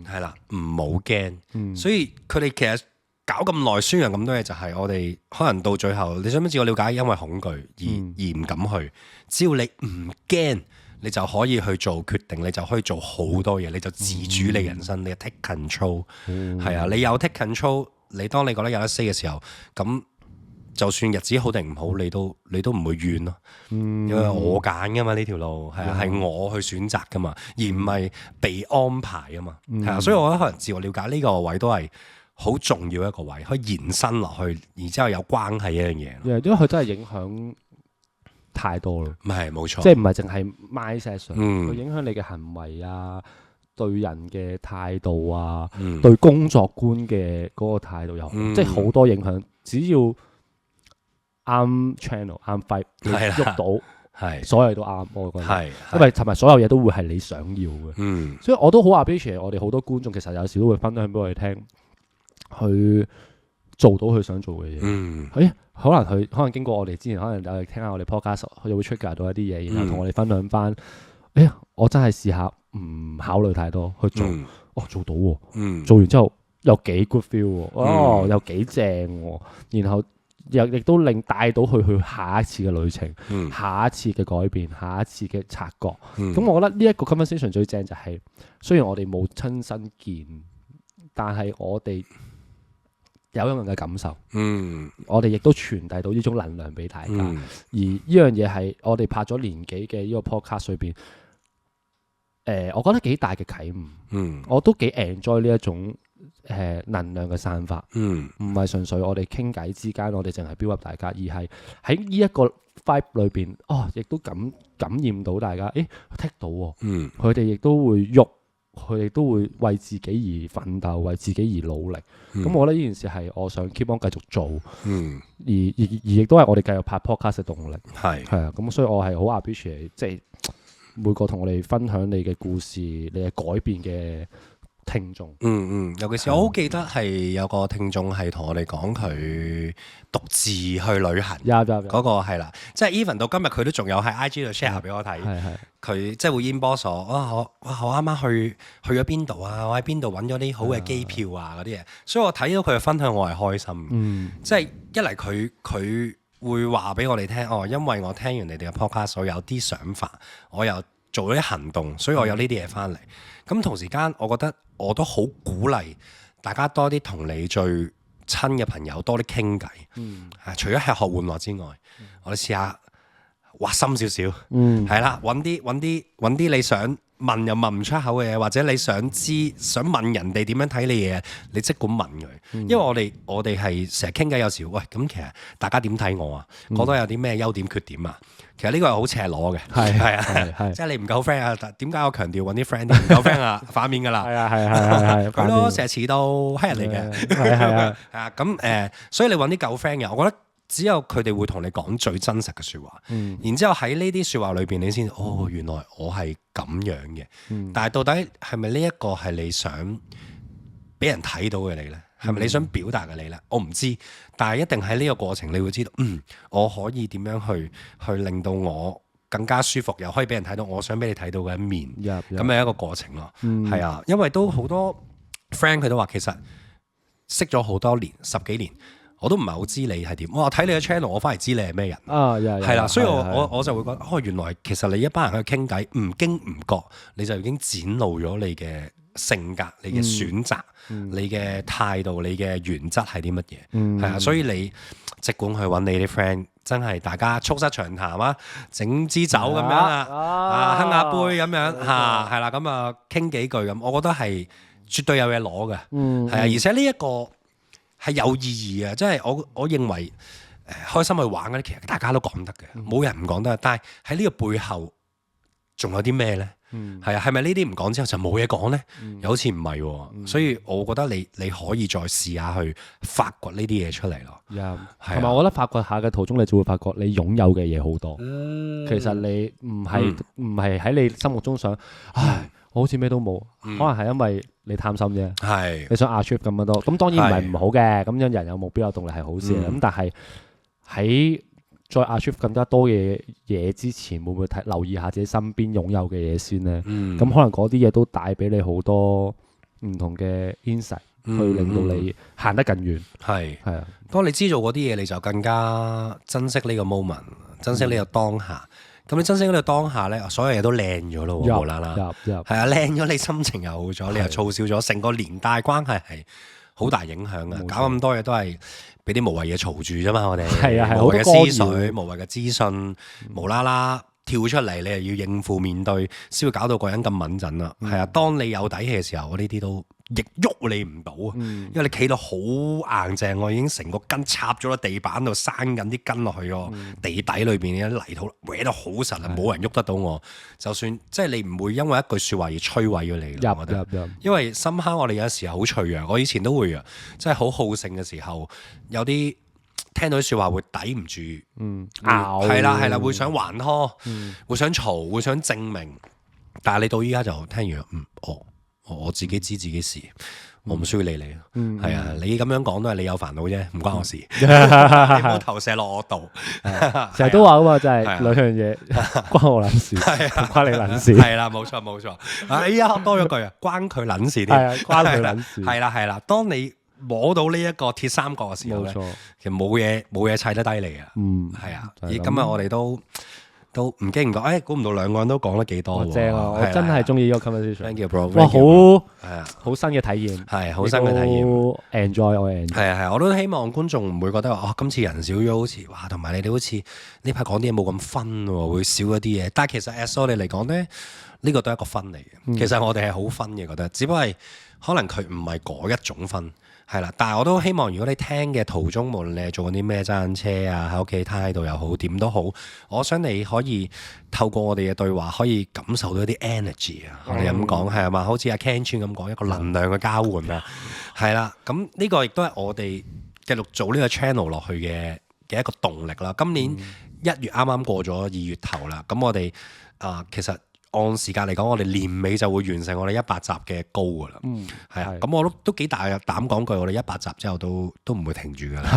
係啦，唔好驚。所以佢哋其實搞咁耐，宣揚咁多嘢，就係我哋可能到最後，你想唔想自我了解？因為恐懼而唔敢去。只要你唔驚，你就可以去做決定，你就可以做好多嘢，你就自主你人生，你 take control。係啊，你有 take control，你當你覺得有得 say 嘅時候，咁就算日子好定唔好，你都唔會怨咯。因為我揀噶嘛，呢條路係啊，係我去選擇噶嘛，而唔係被安排啊嘛。係啊，所以我覺得可能自我了解呢個位都係好重要一個位，可以延伸落去，然之後有關係一樣嘢。因為佢真係影響太多啦，唔係冇錯，即係唔係淨係 mindset 上，佢影響你嘅行為啊，對人嘅態度啊，對工作觀嘅嗰個態度又好，即係好多影響。只要啱 channel 啱 vibe， 你喐到，係所有嘢都啱，我覺得係，因為同埋所有嘢都會係你想要嘅。所以我都好 appreciate 我哋好多觀眾，其實有時都會分享俾我哋聽，去做到佢想做嘅嘢。可能經過我哋之前，可能有聽下我哋 podcast，佢就會 trigger 到一啲嘢，然後同我哋分享翻。我真係試下唔考慮太多去做，做到喎，做完之後有幾 good feel 喎，有幾正，然後亦都令帶到佢去下一次嘅旅程，下一次嘅改變，下一次嘅察覺。咁我覺得呢一個 conversation 最正就係，雖然我哋冇親身見，但係我哋有一樣嘅感受，我哋亦都傳遞到呢種能量俾大家。而呢樣嘢係我哋拍咗年幾嘅呢個 podcast 裏邊，我覺得幾大嘅啟悟。我都幾 enjoy 呢一種能量嘅散發。唔係純粹我哋傾偈之間，我哋淨係 build up大家，而係喺呢一個 vibe 裏邊，亦都感染到大家。剔到喎，佢哋亦都會喐。佢哋都會為自己而奮鬥，為自己而努力。咁我覺得呢件事係我想 keep on 繼續做，而亦都係我哋繼續拍 podcast 嘅動力。係啊，咁所以我係好 appreciate，即係每個同我哋分享你嘅故事、你嘅改變嘅聽眾。尤其是我好記得係有個聽眾係同我哋講佢獨自去旅行，嗰個係啦，即係 even 到今日佢都仲有喺 IG 度 share 俾我睇。佢即係會 inbox 我啱啱去咗邊度啊！我喺邊度揾咗啲好嘅機票啊嗰啲嘢，所以我睇到佢嘅分享，我係開心。即係一嚟佢會話俾我哋聽，因為我聽完你哋嘅 podcast，我有啲想法，我又做咗啲行動，所以我有呢啲嘢翻嚟。咁同時間，我覺得我都好鼓勵大家多啲同你最親嘅朋友多啲傾偈。除咗吃喝玩樂之外，我哋試下挖深少少，係啦，揾啲你想問又問唔出口嘅嘢，或者你想問人哋點樣睇你嘢，你即管問佢。因為我哋係成日傾偈，有時喂，咁其實大家點睇我啊？覺得有啲咩優點缺點啊？其實呢個係好赤裸嘅，係即係你唔夠 friend 啊？點解我強調揾啲 friend 唔夠 friend 啊？反面噶啦，係佢咯，成日遲到黑人嚟嘅，係啊，咁所以你揾啲夠 friend 嘅，我覺得。只有佢哋會同你講最真實嘅説話，然之後喺呢啲説話裏邊，你先原來我係咁樣嘅。但係到底係咪呢一個係你想俾人睇到嘅你呢？係咪你想表達嘅你呢？我唔知，但係一定喺呢個過程，你會知道，我可以點樣去令到我更加舒服，又可以俾人睇到我想俾你睇到嘅一面。咁係一個過程咯。係啊，因為都好多 friend 佢都話，其實識咗好多年10幾年。我都唔係好知你係點，我睇你嘅 channel，我反而知你係咩人。係啦，所以我就會覺得，原來其實你一班人去傾偈，唔經唔覺，你就已經展露咗你嘅性格、你嘅選擇、你嘅態度、你嘅原則係啲乜嘢。係啊，所以你即管去揾你啲 friend，真係大家促膝長談啊，整支酒咁樣啊，哼下杯咁樣嚇，係啦，咁啊傾幾句咁，我覺得係絕對有嘢攞嘅，係啊，而且呢一個係有意義嘅，即係我認為開心去玩嗰啲，其實大家都講得嘅，冇人唔講得，但係喺呢個背後仲有啲咩咧？係啊，係咪呢啲唔講之後就冇嘢講咧？又好似唔係喎，所以我覺得你可以再試下去發掘呢啲嘢出嚟咯。同埋我覺得發掘下嘅途中，你就會發覺你擁有嘅嘢好多。其實你唔係喺你心目中想，唉，我好似咩都冇，可能係因為你貪心啫。係你想 achieve 咁多，咁當然唔係唔好嘅。咁樣人有目標有動力係好事。咁但係喺再 achieve 更加多嘅嘢之前，會唔會留意下自己身邊擁有嘅嘢先呢？咁可能嗰啲嘢都帶俾你好多唔同嘅 insight，去令到你行得更遠。係啊，當你知道嗰啲嘢，你就更加珍惜呢個 moment， 珍惜呢個當下。咁你珍惜呢個當下呢，所有嘢都靚咗咯，無啦啦。係啊，靚咗，你心情又好咗，你又燥少咗，成個連帶關係係好大影響嘅。搞咁多嘢都係俾啲無謂嘢嘈住啫嘛，我哋無謂嘅思緒、無謂嘅資訊，無啦啦跳出嚟，你又要應付面對，先會搞到個人咁敏陣啦。係啊，當你有底氣嘅時候，呢啲都亦喐你唔到啊，因為你企到好硬淨，我已經成個根插咗喺地板度，生緊啲根落去個地底裏邊啲泥土搲得好實啊，冇人喐得到我。就算即係你唔會因為一句説話而摧毀咗你。我覺得，因為深刻我哋有時候好脆弱，我以前都會啊，即係好好勝嘅時候，有啲聽到啲説話會抵唔住，係啦，會想還拖，會想嘈，會想證明。但係你到依家就聽完，我自己知自己事，我唔需要理你。係啊，你咁樣講都係你有煩惱啫，唔關我事。你唔好投射落我度。成日都話啊嘛，就係兩樣嘢，關我撚事，關你撚事。係啦，冇錯。哎呀，多咗句啊，關佢撚事添。係啊，關佢撚事。係啦。當你摸到呢一個鐵三角嘅時候咧，其實冇嘢砌得低你嘅。係啊，而今日我哋都唔經唔覺，估唔到兩個人都講得幾多喎！正啊，我真係中意呢個 conversation。Thank you, bro。哇，好新嘅體驗，係好新嘅體驗。enjoy 我 enjoy。係，我都希望觀眾唔會覺得話，今次人少咗，好似哇，同埋你哋好似呢排講啲嘢冇咁分喎，會少咗啲嘢。但係其實 as 我哋嚟講咧，呢個都係一個分嚟嘅。其實我哋係好分嘅，覺得，只不過係可能佢唔係嗰一種分。係啦，但係我都希望，如果你聽嘅途中，無論你係做緊啲咩，揸緊車啊，喺屋企攤喺度又好，點都好，我想你可以透過我哋嘅對話，可以感受到一啲 energy 啊。我哋咁講係嘛，好似阿 Ken Chan 咁講，一個能量嘅交換啊。係啦，咁呢個亦都係我哋繼續做呢個 channel 落去嘅一個動力啦。今年1月啱啱過咗2月頭啦，咁我哋其實按時間嚟講，我哋年尾就會完成我哋100集嘅 goal 噶啦。係啊，咁我都幾大膽講句，我哋100集之後都唔會停住噶啦。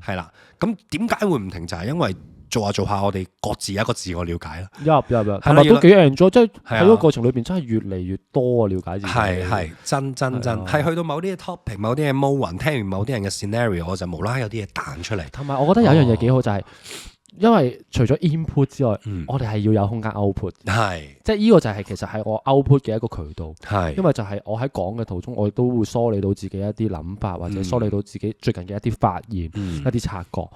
係啦，咁點解會唔停？就係因為做下，我哋各自有一個自我了解啦。係咪都幾 enjoy？即係喺個過程裏邊，真係越嚟越多了解自己。係真係去到某啲嘅 topic，某啲嘅 moment，聽完某啲人嘅 scenario，我就無啦啦有啲嘢彈出嚟。同埋我覺得有一樣嘢幾好就係。因為除咗 input 之外，我哋係要有空間 output，即係呢個就係其實係我 output 嘅一個渠道。因為就係我喺講嘅途中，我亦都會梳理到自己一啲諗法，或者梳理到自己最近嘅一啲發現、一啲察覺。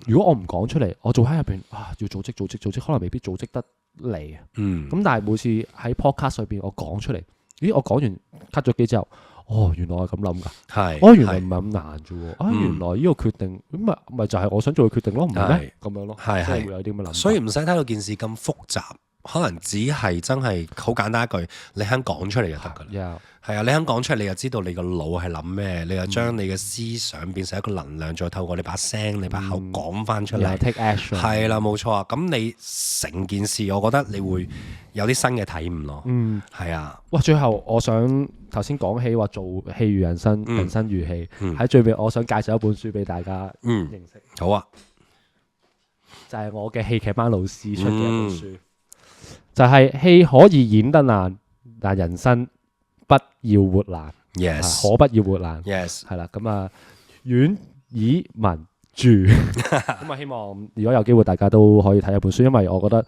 如果我唔講出嚟，我做喺入邊要組織，可能未必組織得嚟。咁但係每次喺 podcast 裏邊我講出嚟，咦？我講完 cut 咗機之後。原來係咁諗㗎，原來唔係咁難啫喎，原來呢個決定咁咪就係我想做嘅決定咯，唔係咩？咁樣咯，即係會有啲咁嘅諗法。所以唔使睇到件事咁複雜，可能只係真係好簡單一句，你肯講出嚟就得㗎啦。係啊，你肯講出嚟，你就知道你個腦係諗咩，你就將你嘅思想變成一個能量，再透過你把聲、你把口講翻出嚟。take action。係啦，冇錯啊。咁你成件事，我覺得你會有啲新嘅體悟咯。係啊。哇！最後我想頭先講起話做戲如人生，人生如戲。喺最尾，我想介紹一本書俾大家認識。好啊。就係我嘅戲劇班老師出嘅一本書，就係戲可以演得難，但人生不要活難，可不要活難，係啦，咁啊，阮以文著，咁啊，希望如果有機會，大家都可以睇一本書，因為我覺得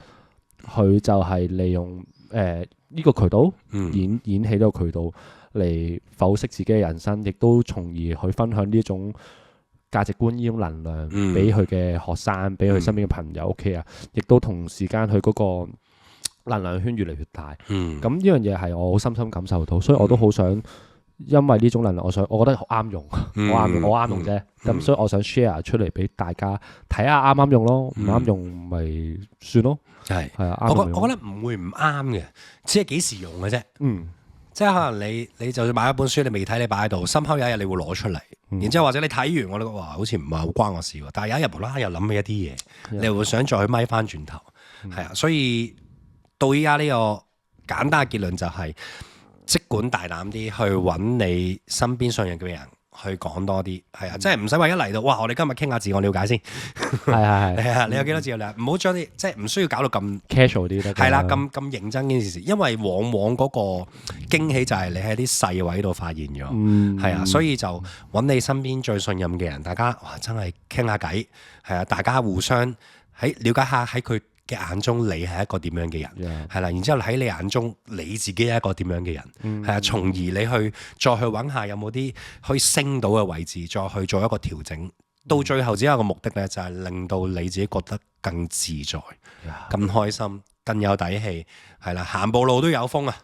佢就係利用呢個渠道，演戲呢個渠道嚟剖析自己嘅人生，亦都從而去分享呢種價值觀呢種能量俾佢嘅學生，俾佢身邊嘅朋友、屋企人，亦都同時間佢嗰個能量圈越嚟越大。咁呢樣嘢係我好深深感受到，所以我都好想因為呢種能量，我覺得啱用，我啱用啫。咁所以我想 share 出嚟俾大家睇下啱唔啱用咯，唔啱用咪算咯。係啊，我覺得唔會唔啱嘅，只係幾時用嘅啫。即係可能你就算買一本書，你未睇，你擺喺度，深刻有一日你會攞出嚟，然之後或者你睇完，我覺得哇，好似唔係好關我事喎。但係有一日無啦啦又諗起一啲嘢，你又會想再去咪翻轉頭，係啊。所以到依家呢個簡單嘅結論就係，即管大膽啲去揾你身邊信任嘅人去講多啲，係啊，即係唔使話一嚟到，哇！我哋今日傾下自我了解先，係啊，你有幾多自我了解？唔好將啲即係唔需要搞到咁 casual 啲得，係啦，咁認真件事，因為往往嗰個驚喜就係你喺啲細位度發現咗，係啊，所以就揾你身邊最信任嘅人，大家哇真係傾下偈，係啊，大家互相喺了解下喺佢嘅眼中你係一個點樣嘅人，係啦，然之後喺你眼中你自己係一個點樣嘅人，係啊，從而你再去揾下有冇啲可以升到嘅位置，再去做一個調整，到最後只有一個目的咧，就係令到你自己覺得更自在、更開心、更有底氣，係啦，行步路都有風啊，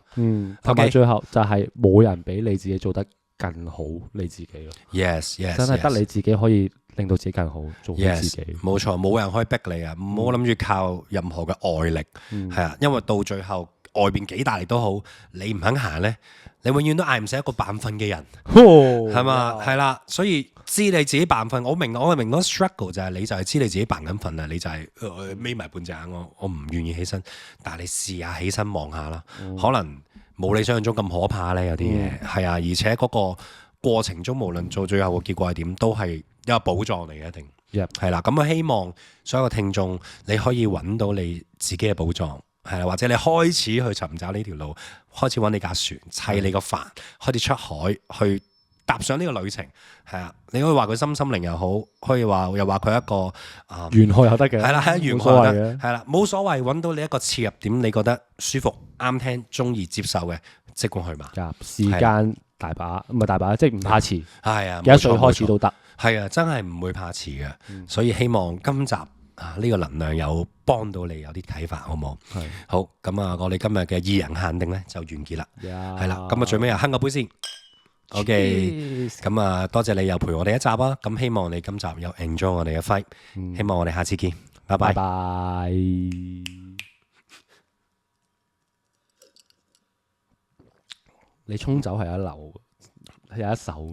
同埋最後就係冇人比你自己做得更好你自己咯。Yes，真係得你自己可以令到自己更好，做好自己。冇錯，冇人可以逼你啊！唔好諗住靠任何嘅外力，係啊，因為到最後外邊幾大力都好，你唔肯行咧，你永遠都嗌唔死一個扮瞓嘅人，係嘛？係啦，所以知你自己扮瞓，我明嗰 struggle 就係你就係知你自己扮緊瞓啊，你就係眯埋半隻眼，我唔願意起身，但係你試下起身望下啦，可能冇你想象中咁可怕咧，有啲嘢係啊，而且嗰個過程中無論做最後嘅結果係點，都係一個寶藏嚟嘅，一定係啦。咁我希望所有嘅聽眾你可以揾到你自己嘅寶藏，係啦，或者你開始去尋找呢條路，開始揾你架船，砌你個帆，開始出海去踏上呢個旅程，係啊。你可以話佢心靈又好，可以又話佢一個玄學又得嘅，係啦，係玄學又得，係啦，冇所謂，揾到你一個切入點，你覺得舒服、啱聽、中意、接受嘅，即管去嘛。時間大把，唔係大把，即係唔怕遲。係啊，幾多歲開始都得。係啊，真係唔會怕遲嘅。所以希望今集呢個能量有幫到你有啲啟發，好冇？係。好，咁啊，我哋今日嘅二人限定咧就完結啦。係啦，咁啊，最尾又哼個杯先。OK，咁啊，多謝你又陪我哋一集啊！咁希望你今集有 enjoy 我哋嘅 fight，希望我哋下次見，拜拜。你沖酒係一流，係有一手，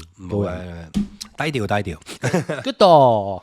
低調。Good。